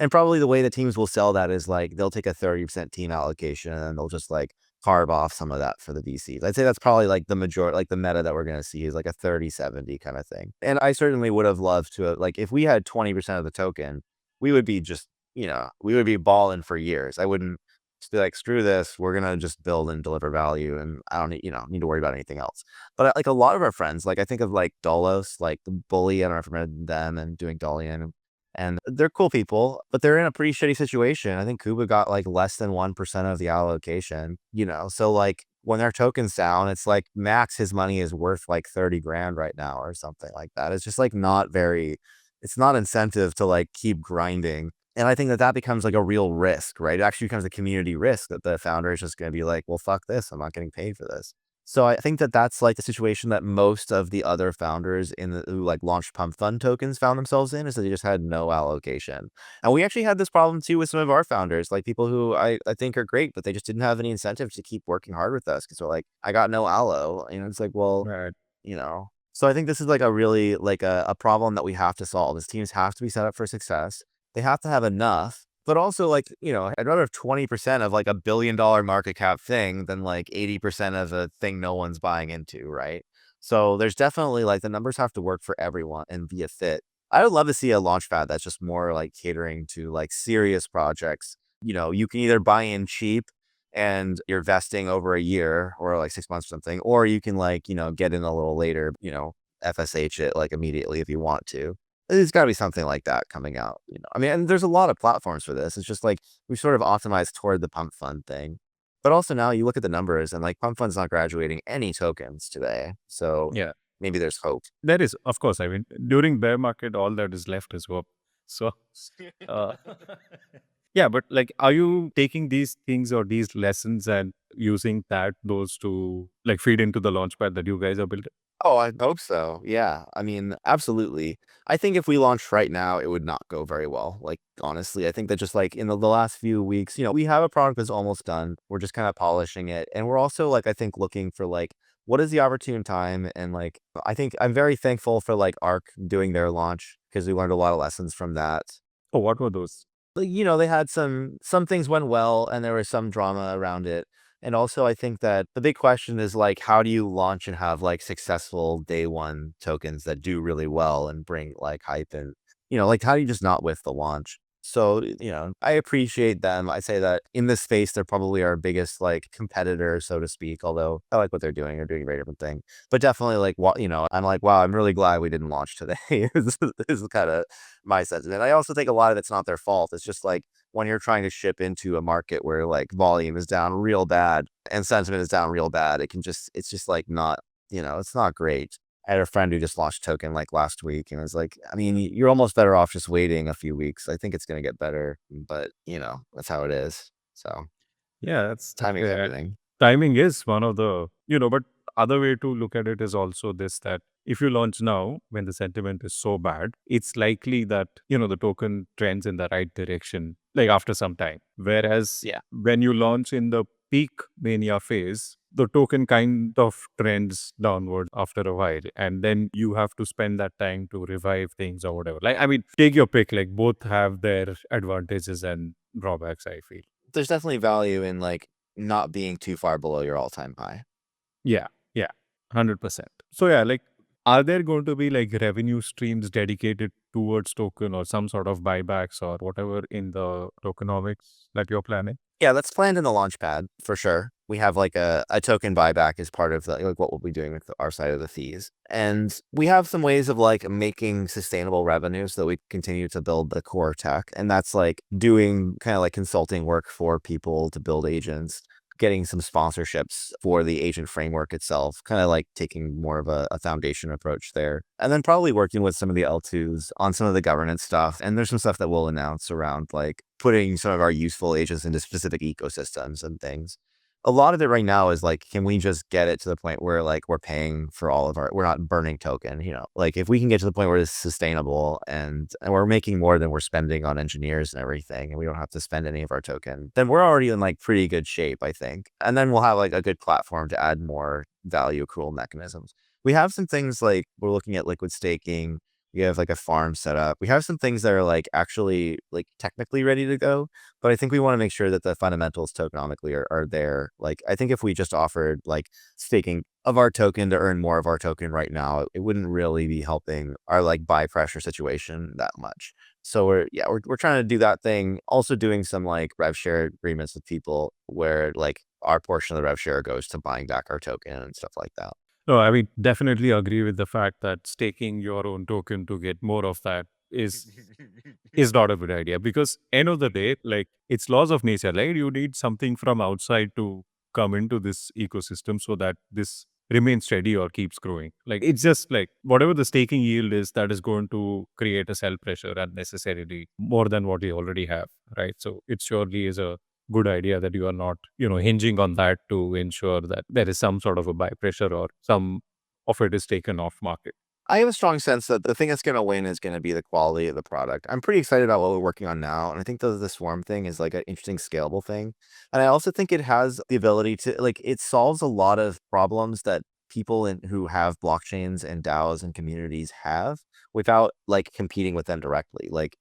and probably the way the teams will sell that is like they'll take a 30% team allocation and they'll just like carve off some of that for the VCs. I'd say that's probably like the majority, like the meta that we're going to see is like a 30-70 kind of thing. And I certainly would have loved to have, like, if we had 20% of the token, we would be just, we would be balling for years. I wouldn't just be like, screw this, we're gonna just build and deliver value, and I don't need to worry about anything else. But like a lot of our friends, like I think of like Dolos, like the bully, I don't know if you've met them and doing Dolian, and they're cool people, but they're in a pretty shitty situation. I think Kuba got like less than 1% of the allocation, so like when their token's down, it's like max his money is worth like 30 grand right now or something like that. It's just like it's not incentive to like keep grinding. And I think that becomes like a real risk, right? It actually becomes a community risk that the founder is just going to be like, well, fuck this. I'm not getting paid for this. So I think that that's like the situation that most of the other founders who like launched pump fund tokens found themselves in, is that they just had no allocation. And we actually had this problem too with some of our founders, like people who I think are great, but they just didn't have any incentive to keep working hard with us because they're like, I got no allo. It's like, well, Right. So I think this is like a really like a problem that we have to solve. These teams have to be set up for success. They have to have enough, but also like, I'd rather have 20% of like $1 billion market cap thing than like 80% of a thing no one's buying into, right? So there's definitely like the numbers have to work for everyone and be a fit. I would love to see a launchpad that's just more like catering to like serious projects. You can either buy in cheap and you're vesting over a year or like 6 months or something, or you can like, get in a little later, FSH it like immediately if you want to. There's got to be something like that coming out, I mean, and there's a lot of platforms for this. It's just like we've sort of optimized toward the pump fund thing. But also now you look at the numbers and like pump fund's not graduating any tokens today. So Yeah. maybe there's hope. There is, of course. I mean, during bear market, all that is left is hope. So, uh, yeah, but like, are you taking these things or these lessons and using those to like feed into the launchpad that you guys are building? Oh, I hope so. Yeah. I mean, absolutely. I think if we launched right now, it would not go very well. Like, honestly, I think that just like in the last few weeks, we have a product that's almost done. We're just kind of polishing it. And we're also like, I think looking for like, what is the opportune time? And like, I think I'm very thankful for like Arc doing their launch because we learned a lot of lessons from that. Oh, what were those? Like, they had some things went well and there was some drama around it. And also I think that the big question is like, how do you launch and have like successful day one tokens that do really well and bring like hype and, like how do you just not whiff the launch? So, I appreciate them. I say that in this space, they're probably our biggest like competitor, so to speak, although I like what they're doing. They're doing a very different thing, but definitely like, I'm like, wow, I'm really glad we didn't launch today. This is kind of my sentiment. I also think a lot of it's not their fault. It's just like when you're trying to ship into a market where like volume is down real bad and sentiment is down real bad, it's just like not, it's not great. I had a friend who just launched token like last week and was like, I mean, you're almost better off just waiting a few weeks. I think it's going to get better, but that's how it is. So Yeah, that's timing is fair. everything. Timing is one of the, but other way to look at it is also this, that if you launch now when the sentiment is so bad, it's likely that, the token trends in the right direction, like after some time. Whereas Yeah. when you launch in the peak mania phase, the token kind of trends downward after a while. And then you have to spend that time to revive things or whatever. Like, I mean, take your pick, like both have their advantages and drawbacks, I feel. There's definitely value in like not being too far below your all-time high. Yeah, 100%. So yeah, like, are there going to be like revenue streams dedicated towards token or some sort of buybacks or whatever in the tokenomics that you're planning? Yeah, that's planned in the launchpad for sure. We have like a token buyback as part of the, like what we'll be doing with our side of the fees. And we have some ways of like making sustainable revenue so that we continue to build the core tech. And that's like doing kind of like consulting work for people to build agents, getting some sponsorships for the agent framework itself, kind of like taking more of a foundation approach there. And then probably working with some of the L2s on some of the governance stuff. And there's some stuff that we'll announce around like putting some of our useful agents into specific ecosystems and things. A lot of it right now is like, can we just get it to the point where like we're paying for all of we're not burning token, like if we can get to the point where it's sustainable and we're making more than we're spending on engineers and everything, and we don't have to spend any of our token, then we're already in like pretty good shape, I think. And then we'll have like a good platform to add more value accrual mechanisms. We have some things like we're looking at liquid staking. We have like a farm set up. We have some things that are like actually like technically ready to go, but I think we want to make sure that the fundamentals tokenomically are there. Like I think if we just offered like staking of our token to earn more of our token right now, it wouldn't really be helping our like buy pressure situation that much. So we're trying to do that thing. Also doing some like rev share agreements with people where like our portion of the rev share goes to buying back our token and stuff like that. No, I mean, definitely agree with the fact that staking your own token to get more of that is not a good idea, because end of the day, like it's laws of nature, right? You need something from outside to come into this ecosystem so that this remains steady or keeps growing. Like it's just like whatever the staking yield is, that is going to create a sell pressure unnecessarily more than what you already have, right? So it surely is a good idea that you are not, hinging on that to ensure that there is some sort of a buy pressure or some of it is taken off market. I have a strong sense that the thing that's going to win is going to be the quality of the product. I'm pretty excited about what we're working on now. And I think the swarm thing is like an interesting scalable thing. And I also think it has the ability to like, it solves a lot of problems that people who have blockchains and DAOs and communities have without like competing with them directly. Like,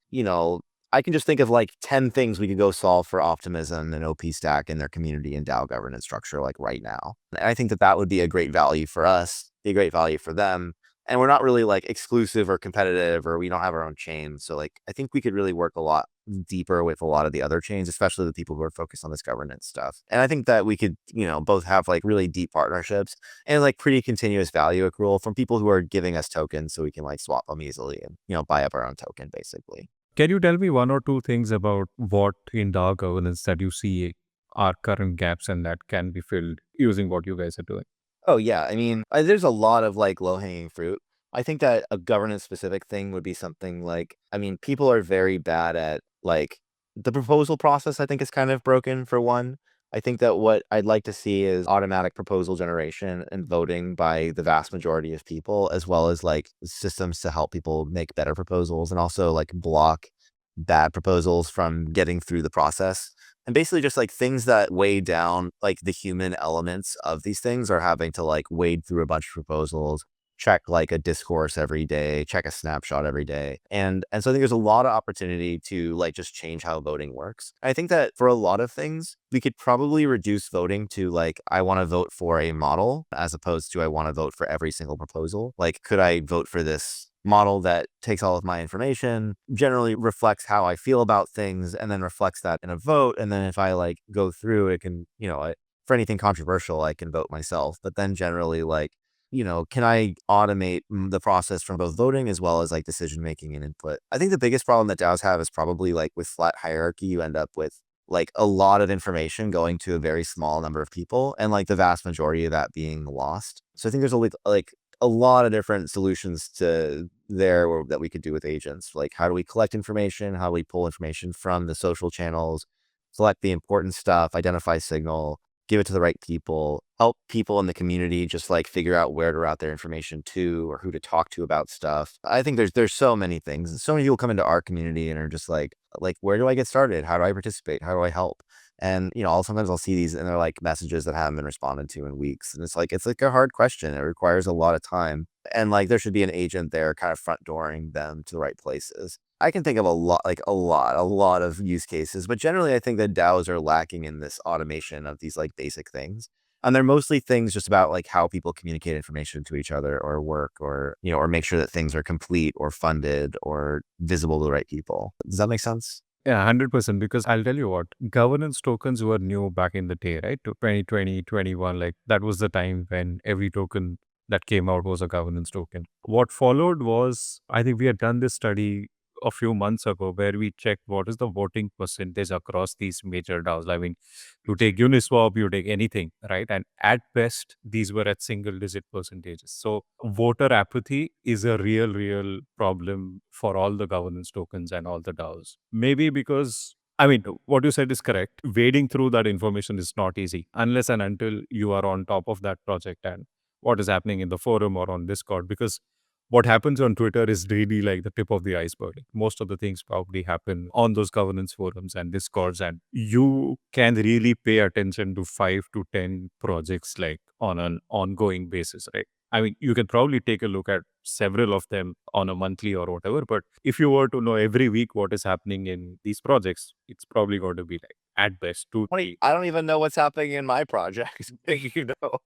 I can just think of like 10 things we could go solve for Optimism and OP Stack in their community and DAO governance structure like right now. And I think that would be a great value for us, be a great value for them, and we're not really like exclusive or competitive, or we don't have our own chain. So like, I think we could really work a lot deeper with a lot of the other chains, especially the people who are focused on this governance stuff. And I think that we could, both have like really deep partnerships and like pretty continuous value accrual from people who are giving us tokens so we can like swap them easily and, buy up our own token basically. Can you tell me one or two things about what in DAO governance that you see are current gaps and that can be filled using what you guys are doing? Oh yeah, I mean, there's a lot of like low hanging fruit. I think that a governance specific thing would be something like, I mean, people are very bad at like the proposal process. I think is kind of broken for one. I think that what I'd like to see is automatic proposal generation and voting by the vast majority of people, as well as like systems to help people make better proposals and also like block bad proposals from getting through the process. And basically just like things that weigh down like the human elements of these things are having to like wade through a bunch of proposals, check like a discourse every day, check a snapshot every day. And so I think there's a lot of opportunity to like just change how voting works. I think that for a lot of things, we could probably reduce voting to like, I want to vote for a model as opposed to I want to vote for every single proposal. Like, could I vote for this model that takes all of my information, generally reflects how I feel about things, and then reflects that in a vote. And then if I like go through, it can, for anything controversial, I can vote myself. But then generally like, can I automate the process from both voting as well as like decision making and input? I think the biggest problem that DAOs have is probably like with flat hierarchy, you end up with like a lot of information going to a very small number of people and like the vast majority of that being lost. So I think there's a lot of different solutions to that we could do with agents. Like, how do we collect information? How do we pull information from the social channels, select the important stuff, identify signal, give it to the right people, help people in the community just like figure out where to route their information to or who to talk to about stuff. I think there's so many things. And so many people come into our community and are just like, where do I get started? How do I participate? How do I help? And, sometimes I'll see these and they're like messages that haven't been responded to in weeks. And it's like a hard question. It requires a lot of time. And like, there should be an agent there kind of front dooring them to the right places. I can think of a lot of use cases, but generally I think that DAOs are lacking in this automation of these like basic things. And they're mostly things just about like how people communicate information to each other or work or, or make sure that things are complete or funded or visible to the right people. Does that make sense? Yeah, 100%. Because I'll tell you what, governance tokens were new back in the day, right? To 2020, 21, like that was the time when every token that came out was a governance token. What followed was, I think we had done this study a few months ago where we checked what is the voting percentage across these major DAOs. I mean, you take Uniswap, you take anything, right? And at best, these were at single digit percentages. So voter apathy is a real problem for all the governance tokens and all the DAOs. Maybe because, I mean, what you said is correct. Wading through that information is not easy unless and until you are on top of that project and what is happening in the forum or on Discord. Because what happens on Twitter is really like the tip of the iceberg. Most of the things probably happen on those governance forums and Discords, and you can really pay attention to 5 to 10 projects like on an ongoing basis, right? I mean, you can probably take a look at several of them on a monthly or whatever, but if you were to know every week what is happening in these projects, it's probably going to be like at best 2, 3. I don't even know what's happening in my project. You know?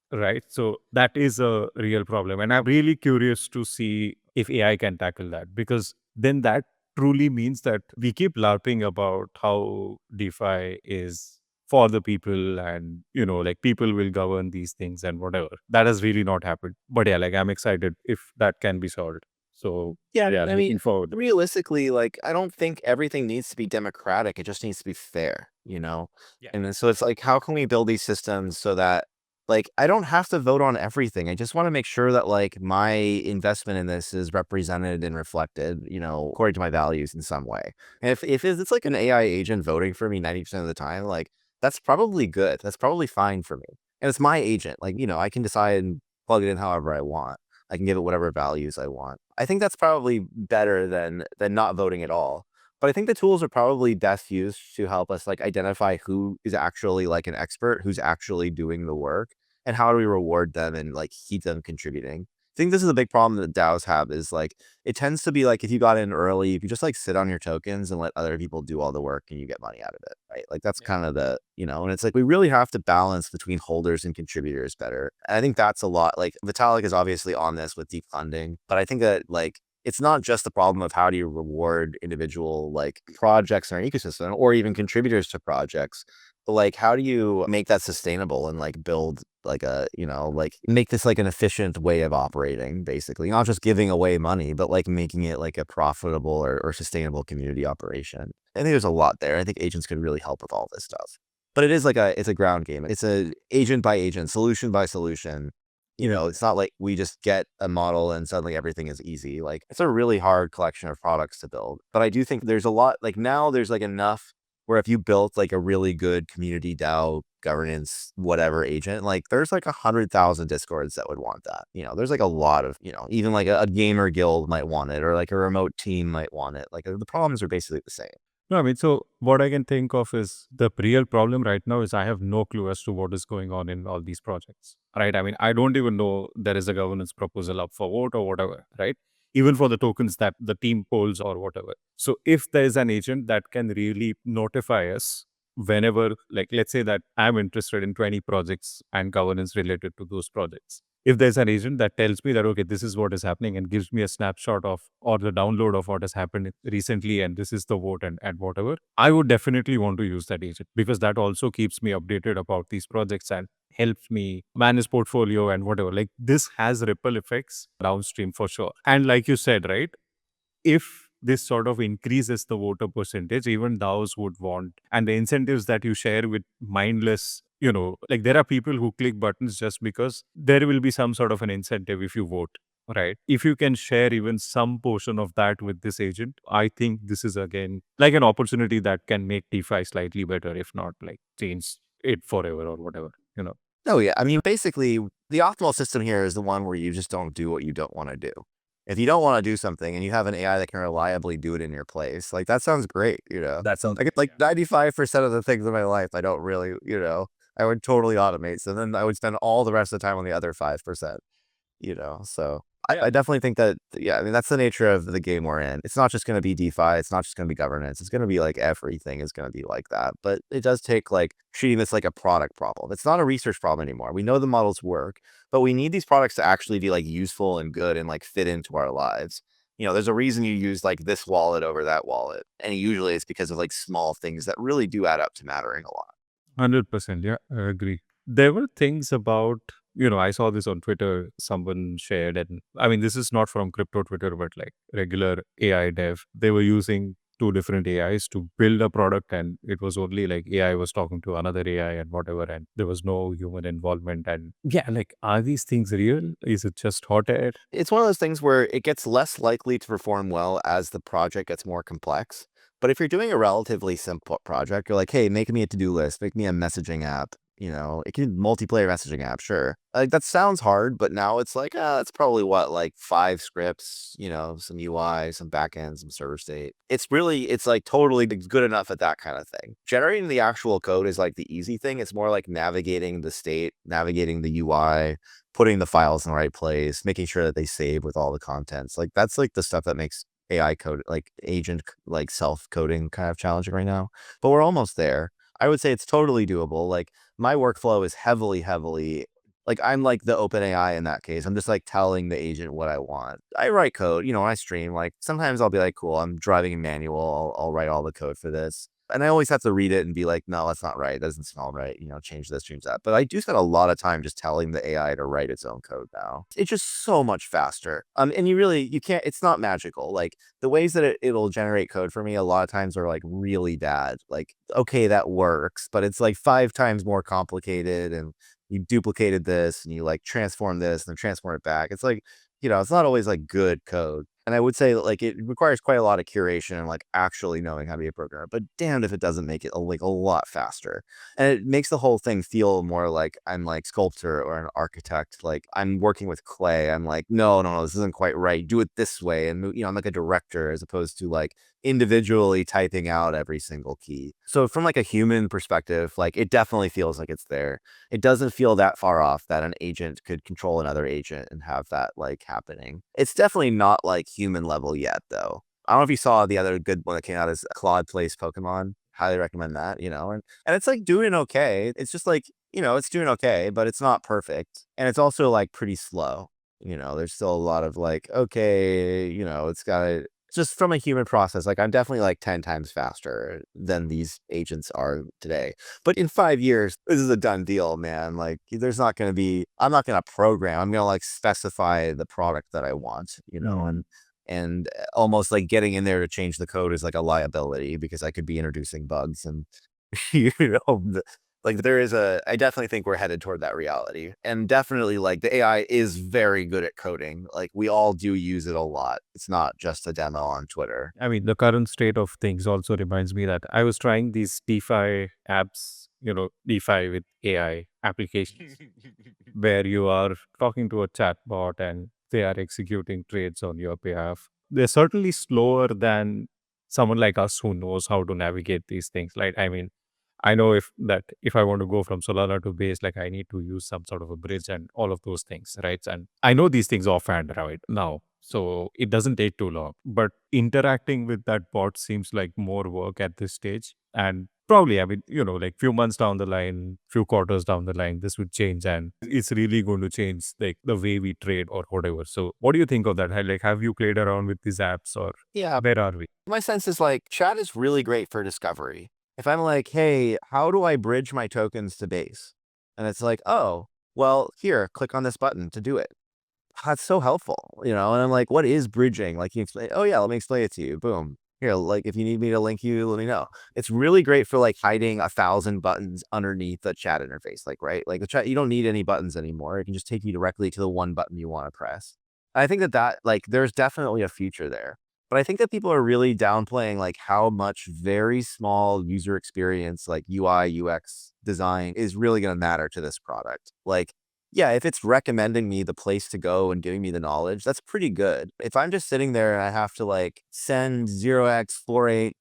Right. So that is a real problem. And I'm really curious to see if AI can tackle that, because then that truly means that we keep LARPing about how DeFi is for the people and, like people will govern these things and whatever. That has really not happened. But yeah, like I'm excited if that can be solved. So Yeah, yeah, I looking mean, forward. realistically, like, I don't think everything needs to be democratic. It just needs to be fair, you know? Yeah. And then, so it's like, how can we build these systems so that, like, I don't have to vote on everything. I just want to make sure that, like, my investment in this is represented and reflected, according to my values in some way. And if it's like an AI agent voting for me 90% of the time, like, that's probably good. That's probably fine for me. And it's my agent. Like, I can decide and plug it in however I want. I can give it whatever values I want. I think that's probably better than not voting at all. But I think the tools are probably best used to help us like identify who is actually like an expert, who's actually doing the work, and how do we reward them and like keep them contributing. I think this is a big problem that DAOs have is like it tends to be like if you got in early, if you just like sit on your tokens and let other people do all the work and you get money out of it, right? Like that's Yeah. kind of and it's like we really have to balance between holders and contributors better. And I think that's a lot. Like Vitalik is obviously on this with deep funding, but I think that like it's not just the problem of how do you reward individual like projects in our ecosystem or even contributors to projects, but like how do you make that sustainable and like build like like make this like an efficient way of operating, basically not just giving away money, but like making it like a profitable or sustainable community operation. I think there's a lot there. I think agents could really help with all this stuff, but it is like it's a ground game. It's a agent by agent, solution by solution. It's not like we just get a model and suddenly everything is easy. Like it's a really hard collection of products to build. But I do think there's a lot like now there's like enough where if you built like a really good community DAO governance, whatever agent, like there's like 100,000 discords that would want that. There's like a lot of, even like a gamer guild might want it or like a remote team might want it. Like the problems are basically the same. No, I mean, so what I can think of is the real problem right now is I have no clue as to what is going on in all these projects, right? I mean, I don't even know there is a governance proposal up for vote or whatever, right? Even for the tokens that the team holds or whatever. So if there is an agent that can really notify us whenever, like, let's say that I'm interested in 20 projects and governance related to those projects. If there's an agent that tells me that, okay, this is what is happening and gives me a snapshot of or the download of what has happened recently and this is the vote and whatever, I would definitely want to use that agent because that also keeps me updated about these projects and helps me manage portfolio and whatever. Like this has ripple effects downstream for sure. And like you said, right, if this sort of increases the voter percentage, even DAOs would want, and the incentives that you share with mindless, like there are people who click buttons just because there will be some sort of an incentive if you vote, right? If you can share even some portion of that with this agent, I think this is again like an opportunity that can make DeFi slightly better, if not like change it forever or whatever. Oh yeah. I mean, basically the optimal system here is the one where you just don't do what you don't want to do. If you don't want to do something and you have an AI that can reliably do it in your place, like that sounds great, That sounds Like it's like 95% of the things in my life I don't really, I would totally automate. So then I would spend all the rest of the time on the other 5%. So Yeah. I definitely think that, yeah, I mean, that's the nature of the game we're in. It's not just going to be DeFi. It's not just going to be governance. It's going to be like everything is going to be like that. But it does take like treating this like a product problem. It's not a research problem anymore. We know the models work, but we need these products to actually be like useful and good and like fit into our lives. there's a reason you use like this wallet over that wallet. And usually it's because of like small things that really do add up to mattering a lot. 100%. Yeah, I agree. There were things about, I saw this on Twitter, someone shared, and I mean, this is not from crypto Twitter, but like regular AI dev. They were using two different AIs to build a product, and it was only like AI was talking to another AI and whatever, and there was no human involvement. And yeah, like, are these things real? Is it just hot air? It's one of those things where it gets less likely to perform well as the project gets more complex. But if you're doing a relatively simple project, you're like, hey, make me a to-do list, make me a messaging app. It can be multiplayer messaging app, sure. Like that sounds hard, but now it's like, it's probably what, like 5 scripts, some UI, some backend, some server state. It's like totally good enough at that kind of thing. Generating the actual code is like the easy thing. It's more like navigating the state, navigating the UI, putting the files in the right place, making sure that they save with all the contents. Like that's like the stuff that makes AI code, like agent, like self-coding kind of challenging right now. But we're almost there. I would say it's totally doable. Like my workflow is heavily like I'm like the open AI in that case. I'm just like telling the agent what I want. I write code, when I stream, like sometimes I'll be like, cool, I'm driving a manual. I'll write all the code for this. And I always have to read it and be like, no, that's not right. It doesn't smell right. Change this, change that. But I do spend a lot of time just telling the AI to write its own code now. It's just so much faster. And you can't, it's not magical. Like the ways that it'll generate code for me a lot of times are like really bad. Like, okay, that works, but it's like 5 times more complicated, and you duplicated this and you like transform this and then transform it back. It's like, it's not always like good code. And I would say that like it requires quite a lot of curation and like actually knowing how to be a programmer, but damned if it doesn't make it like a lot faster. And it makes the whole thing feel more like I'm like sculptor or an architect. Like I'm working with clay. I'm like, no, this isn't quite right. Do it this way. And I'm like a director as opposed to like individually typing out every single key. So from like a human perspective, like it definitely feels like it's there. It doesn't feel that far off that an agent could control another agent and have that like happening. It's definitely not like human level yet, though. I don't know if you saw the other good one that came out is Claude Plays Pokemon. Highly recommend that, and it's like doing okay. It's just like, it's doing okay, but it's not perfect. And it's also like pretty slow. There's still a lot of like, okay, it's got to, just from a human process, like I'm definitely like 10 times faster than these agents are today. But in 5 years, this is a done deal, man. Like I'm not going to program. I'm going to like specify the product that I want, and almost like getting in there to change the code is like a liability because I could be introducing bugs and, you know, like I definitely think we're headed toward that reality. And definitely like the AI is very good at coding. Like we all do use it a lot. It's not just a demo on Twitter. I mean, the current state of things also reminds me that I was trying these DeFi apps, DeFi with AI applications, where you are talking to a chatbot and they are executing trades on your behalf. They're certainly slower than someone like us who knows how to navigate these things. Like, I mean, I know if I want to go from Solana to Base, like I need to use some sort of a bridge and all of those things, right? And I know these things offhand right now, so it doesn't take too long. But interacting with that bot seems like more work at this stage. And probably, I mean, like few months down the line, few quarters down the line, this would change, and it's really going to change like the way we trade or whatever. So, what do you think of that? Like, have you played around with these apps, or Yeah, where are we? my sense is like chat is really great for discovery. If I'm like, hey, how do I bridge my tokens to Base? And it's like, oh, well, here, click on this button to do it. That's so helpful, And I'm like, what is bridging? Like you explain, oh yeah, let me explain it to you. Boom. Here, like if you need me to link you, let me know. It's really great for like hiding 1,000 buttons underneath the chat interface. Like, right? Like the chat, you don't need any buttons anymore. It can just take you directly to the one button you want to press. I think that like there's definitely a future there. But I think that people are really downplaying like how much very small user experience, like UI, UX design is really going to matter to this product. Like, yeah, if it's recommending me the place to go and giving me the knowledge, that's pretty good. If I'm just sitting there and I have to like send 0x48,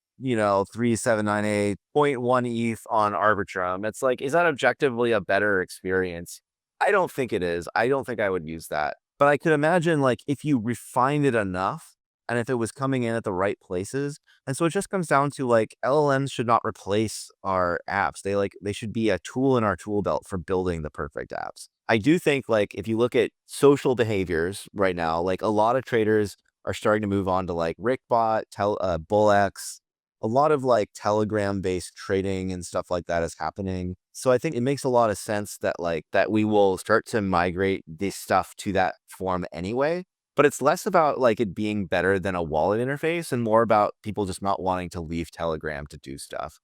3798 0.1 ETH on Arbitrum, it's like, is that objectively a better experience? I don't think it is. I don't think I would use that. But I could imagine like if you refined it enough and if it was coming in at the right places. And so it just comes down to like LLMs should not replace our apps. They should be a tool in our tool belt for building the perfect apps. I do think like if you look at social behaviors right now, like a lot of traders are starting to move on to like Rickbot, Bullx. A lot of like Telegram based trading and stuff like that is happening. So I think it makes a lot of sense that that we will start to migrate this stuff to that form anyway. But it's less about like it being better than a wallet interface and more about people just not wanting to leave Telegram to do stuff.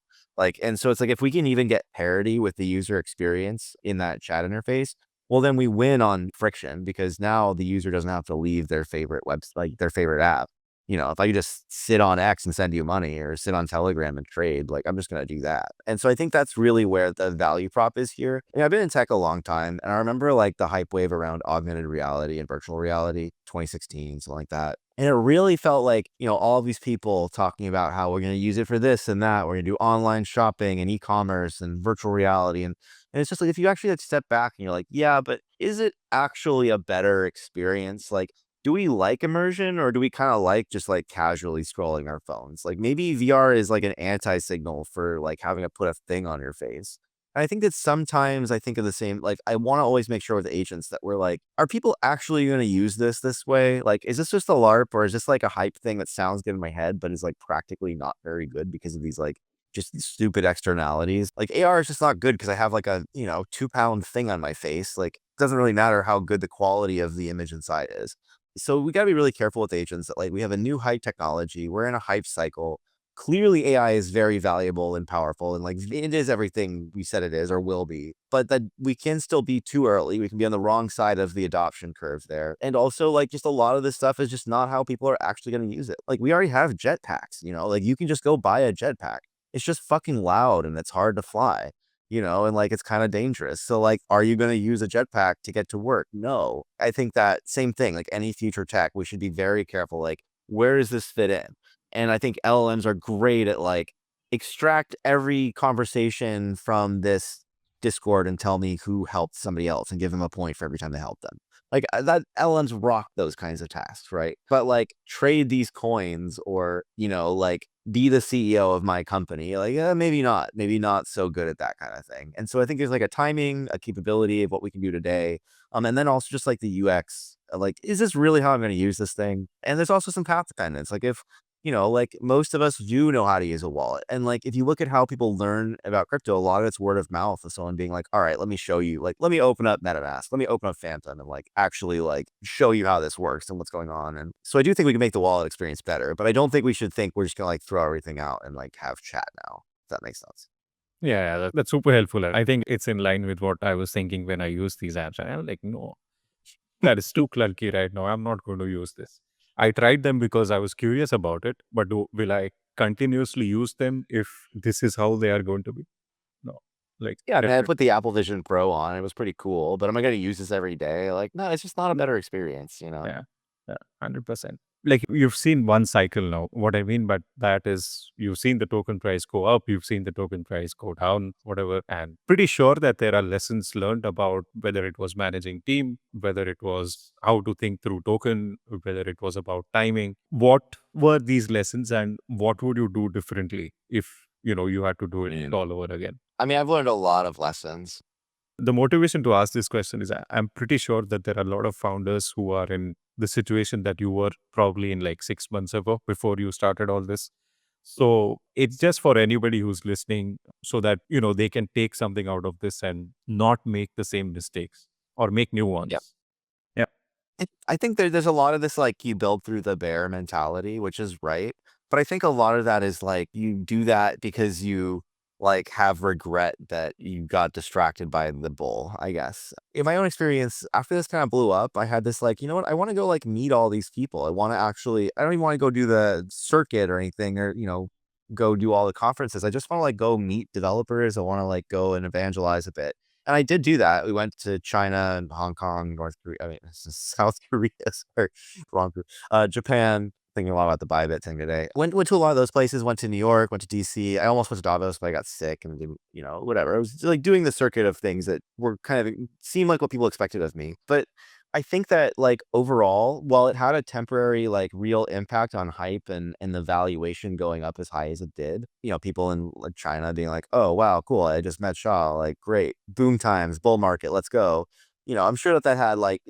And so it's like if we can even get parity with the user experience in that chat interface, well, then we win on friction because now the user doesn't have to leave their favorite like their favorite app. If I could just sit on X and send you money or sit on Telegram and trade, like I'm just going to do that. And so I think that's really where the value prop is here. I've been in tech a long time and I remember like the hype wave around augmented reality and virtual reality, 2016, something like that. And it really felt like, all of these people talking about how we're going to use it for this and that. We're going to do online shopping and e-commerce and virtual reality. And it's just like, if you actually step back and you're like, yeah, but is it actually a better experience? Like, do we like immersion or do we kind of like just like casually scrolling our phones? Like maybe VR is like an anti-signal for like having to put a thing on your face. And I think that sometimes I think of the same, like I want to always make sure with agents that we're like, are people actually going to use this way? Like, is this just a LARP or is this like a hype thing that sounds good in my head, but is like practically not very good because of these like just these stupid externalities? Like AR is just not good because I have like a, 2-pound thing on my face. Like, it doesn't really matter how good the quality of the image inside is. So we got to be really careful with agents that like we have a new hype technology. We're in a hype cycle. Clearly AI is very valuable and powerful and like it is everything we said it is or will be, but that we can still be too early. We can be on the wrong side of the adoption curve there. And also like just a lot of this stuff is just not how people are actually going to use it. Like we already have jetpacks, like you can just go buy a jetpack. It's just fucking loud and it's hard to fly. And like it's kind of dangerous. So like, are you going to use a jetpack to get to work? No. I think that same thing, like any future tech, we should be very careful. Like, where does this fit in? And I think LLMs are great at like extract every conversation from this Discord and tell me who helped somebody else and give them a point for every time they help them. Like that LLMs rock those kinds of tasks, right? But like trade these coins or, like be the CEO of my company, like maybe not so good at that kind of thing. And so I think there's like a timing, a capability of what we can do today. And then also just like the UX, like, is this really how I'm going to use this thing? And there's also some path dependence. Like if like most of us do know how to use a wallet. And like, if you look at how people learn about crypto, a lot of it's word of mouth of someone being like, all right, let me show you, like, let me open up MetaMask, let me open up Phantom and like actually like show you how this works and what's going on. And so I do think we can make the wallet experience better, but I don't think we should think we're just going to like throw everything out and like have chat now, if that makes sense. Yeah, that's super helpful. I think it's in line with what I was thinking when I use these apps. And I'm like, no, that is too clunky right now. I'm not going to use this. I tried them because I was curious about it, but will I continuously use them if this is how they are going to be? No. Like, Yeah, I mean, I definitely. put the Apple Vision Pro on. It was pretty cool, but am I going to use this every day? Like, no, it's just not a better experience. Yeah, yeah, 100%. Like you've seen one cycle now. What I mean by that is you've seen the token price go up, you've seen the token price go down, whatever. And pretty sure that there are lessons learned about whether it was managing team, whether it was how to think through token, whether it was about timing. What were these lessons and what would you do differently if you had to do it all over again? I mean, I've learned a lot of lessons. The motivation to ask this question is I'm pretty sure that there are a lot of founders who are in the situation that you were probably in like 6 months ago before you started all this. So it's just for anybody who's listening so that, they can take something out of this and not make the same mistakes or make new ones. Yeah. I think there's a lot of this, like, you build through the bear mentality, which is right. But I think a lot of that is like you do that because you like have regret that you got distracted by the bull, I guess. In my own experience, after this kind of blew up, I had this like, you know what? I want to go like meet all these people. I don't even want to go do the circuit or anything or, go do all the conferences. I just want to like go meet developers. I want to like go and evangelize a bit. And I did do that. We went to China and Hong Kong, North Korea, South Korea, sorry, wrong group, Japan. Thinking a lot about the Bybit thing today. Went to a lot of those places. Went to New York. Went to DC. I almost went to Davos, but I got sick and didn't, whatever. I was like doing the circuit of things that were kind of seemed like what people expected of me. But I think that like overall, while it had a temporary like real impact on hype and the valuation going up as high as it did, people in like China being like, oh wow, cool, I just met Shaw, like great, boom times, bull market, let's go. I'm sure that had like,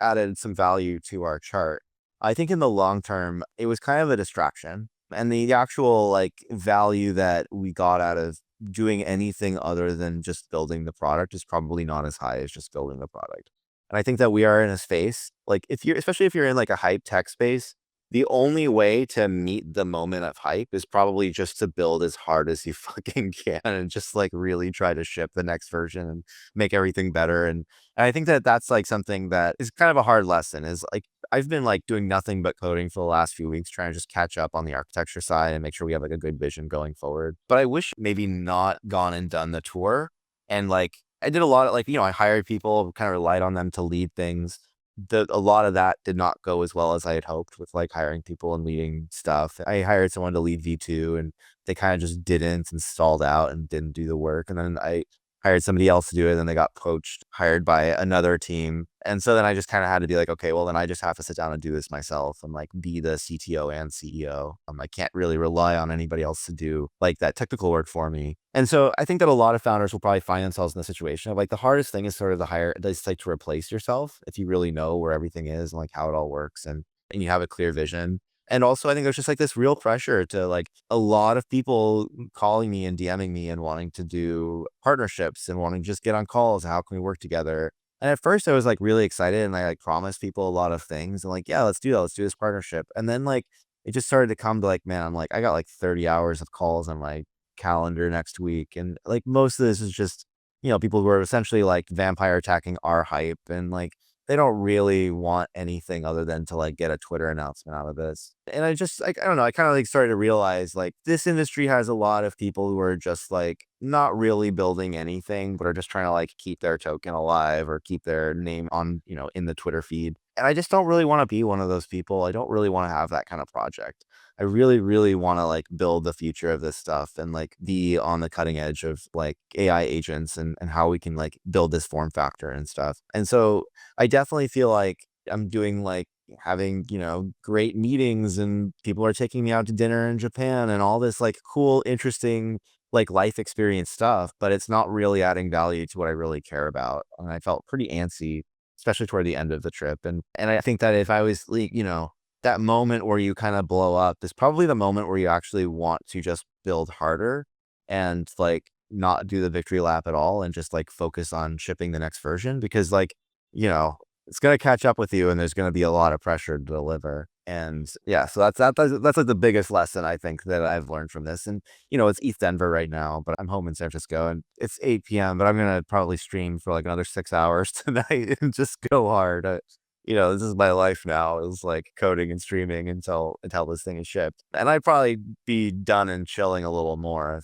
added some value to our chart. I think in the long term, it was kind of a distraction. And the actual like value that we got out of doing anything other than just building the product is probably not as high as just building the product. And I think that we are in a space, like if you're, especially if you're in like a hype tech space, the only way to meet the moment of hype is probably just to build as hard as you fucking can and just like really try to ship the next version and make everything better. And I think that that's like something that is kind of a hard lesson is like, I've been like doing nothing but coding for the last few weeks, trying to just catch up on the architecture side and make sure we have like a good vision going forward. But I wish maybe not gone and done the tour. And like, I did a lot of like, I hired people, kind of relied on them to lead things. A lot of that did not go as well as I had hoped with like hiring people and leading stuff. I hired someone to lead V2 and they kind of just didn't and stalled out and didn't do the work. And then I hired somebody else to do it, and then they got poached, hired by another team. And so then I just kind of had to be like, okay, well then I just have to sit down and do this myself and like be the CTO and CEO. I can't really rely on anybody else to do like that technical work for me. And so I think that a lot of founders will probably find themselves in the situation of like the hardest thing is sort of like to replace yourself if you really know where everything is and like how it all works and you have a clear vision. And also, I think there's just like this real pressure to like a lot of people calling me and DMing me and wanting to do partnerships and wanting to just get on calls. How can we work together? And at first I was like really excited and I like promised people a lot of things and like, yeah, let's do that. Let's do this partnership. And then like it just started to come to like, man, I'm like, I got like 30 hours of calls on my calendar next week. And like most of this is just, people who are essentially like vampire attacking our hype and like they don't really want anything other than to like get a Twitter announcement out of this. And I just like, I don't know, I kind of like started to realize like this industry has a lot of people who are just like not really building anything, but are just trying to like keep their token alive or keep their name on, in the Twitter feed. And I just don't really want to be one of those people. I don't really want to have that kind of project. I really, really want to like build the future of this stuff and like be on the cutting edge of like AI agents and how we can like build this form factor and stuff. And so I definitely feel like I'm doing like having, great meetings and people are taking me out to dinner in Japan and all this like cool, interesting, like life experience stuff, but it's not really adding value to what I really care about. And I felt pretty antsy, especially toward the end of the trip. And I think that if I was like, that moment where you kind of blow up is probably the moment where you actually want to just build harder and like not do the victory lap at all and just like focus on shipping the next version because like, it's going to catch up with you and there's going to be a lot of pressure to deliver. And yeah, so that's like the biggest lesson I think that I've learned from this. And, it's East Denver right now, but I'm home in San Francisco and it's 8 p.m., but I'm going to probably stream for like another 6 hours tonight and just go hard. This is my life now. It was like coding and streaming until this thing is shipped. And I'd probably be done and chilling a little more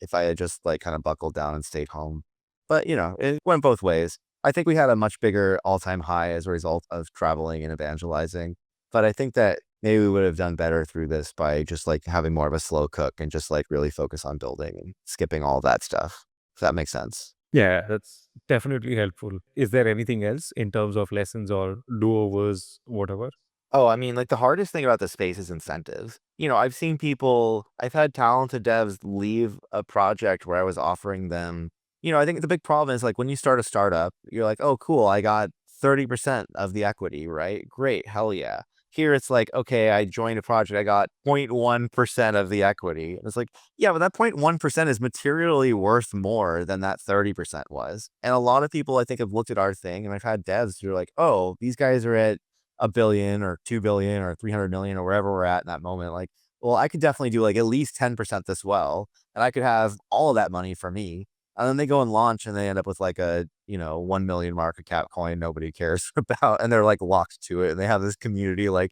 if I had just like kind of buckled down and stayed home. But it went both ways. I think we had a much bigger all-time high as a result of traveling and evangelizing. But I think that maybe we would have done better through this by just like having more of a slow cook and just like really focus on building and skipping all that stuff. If that makes sense. Yeah, that's definitely helpful. Is there anything else in terms of lessons or do-overs, whatever? Oh, I mean, like the hardest thing about the space is incentives. I've had talented devs leave a project where I was offering them, I think the big problem is like when you start a startup, you're like, oh, cool, I got 30% of the equity, right? Great, hell yeah. Here it's like, okay, I joined a project, I got 0.1% of the equity. And it's like, yeah, but that 0.1% is materially worth more than that 30% was. And a lot of people I think have looked at our thing and I've had devs who are like, oh, these guys are at a billion or 2 billion or 300 million or wherever we're at in that moment. Like, well, I could definitely do like at least 10% this well, and I could have all of that money for me. And then they go and launch and they end up with like a, 1 million market cap coin nobody cares about. And they're like locked to it. And they have this community like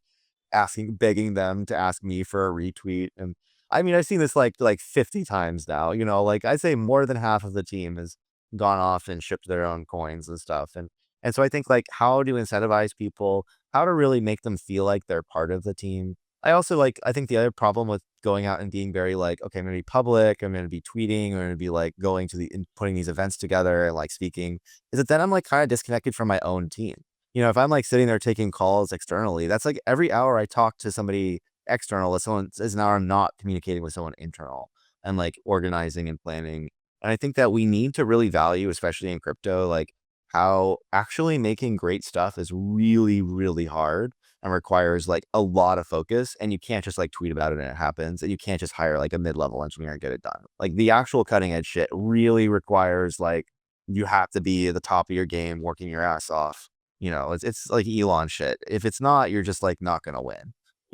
begging them to ask me for a retweet. And I mean, I've seen this like 50 times now, like I'd say more than half of the team has gone off and shipped their own coins and stuff. And so I think like how to incentivize people, how to really make them feel like they're part of the team. I think the other problem with going out and being very like, okay, I'm going to be public, I'm going to be tweeting, I'm going to be like going to and putting these events together and like speaking is that then I'm like kind of disconnected from my own team. If I'm like sitting there taking calls externally, that's like every hour I talk to somebody external, as someone is an hour I'm not communicating with someone internal and like organizing and planning. And I think that we need to really value, especially in crypto, like how actually making great stuff is really, really hard. and requires like a lot of focus, and you can't just like tweet about it and it happens, and you can't just hire like a mid-level engineer and get it done. Like the actual cutting edge shit really requires like you have to be at the top of your game, working your ass off. It's like Elon shit. If it's not, you're just like not gonna win.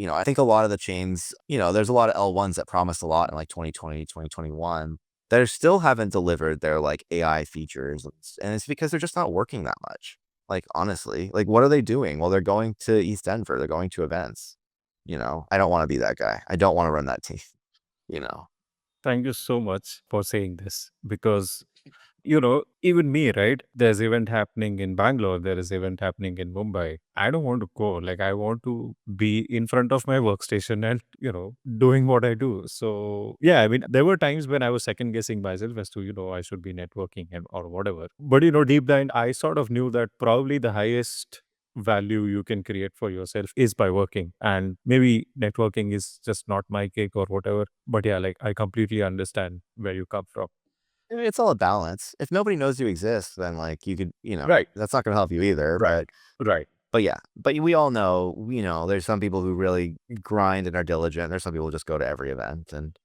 I think a lot of the chains, there's a lot of L1s that promised a lot in like 2020, 2021 that still haven't delivered their like AI features. And it's because they're just not working that much. Like, honestly, like, what are they doing? Well, they're going to East Denver. They're going to events. I don't want to be that guy. I don't want to run that team, you know? Thank you so much for saying this because even me, right? There's event happening in Bangalore, there is event happening in Mumbai. I don't want to go. Like I want to be in front of my workstation and, doing what I do. So yeah, I mean, there were times when I was second guessing myself as to, I should be networking and or whatever. But deep down, I sort of knew that probably the highest value you can create for yourself is by working, and maybe networking is just not my cake or whatever, but yeah, like I completely understand where you come from. It's all a balance. If nobody knows you exist, then like you could, Right. that's not going to help you either. Right. Right. But yeah, but we all know, there's some people who really grind and are diligent. There's some people who just go to every event, and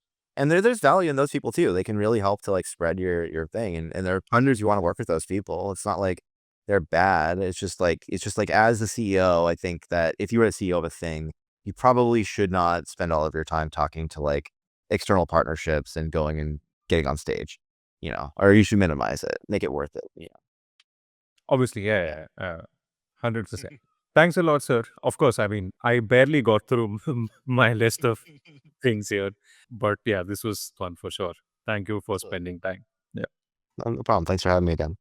there's value in those people too. They can really help to like spread your thing, and there are hundreds you want to work with those people. It's not like they're bad. It's just like as the CEO, I think that if you were a CEO of a thing, you probably should not spend all of your time talking to like external partnerships and going and getting on stage, or you should minimize it, make it worth it. Obviously, yeah, 100%. Thanks a lot, sir. Of course, I mean, I barely got through my list of things here, but yeah, this was fun for sure. Thank you for spending time. Yeah. No problem. Thanks for having me again.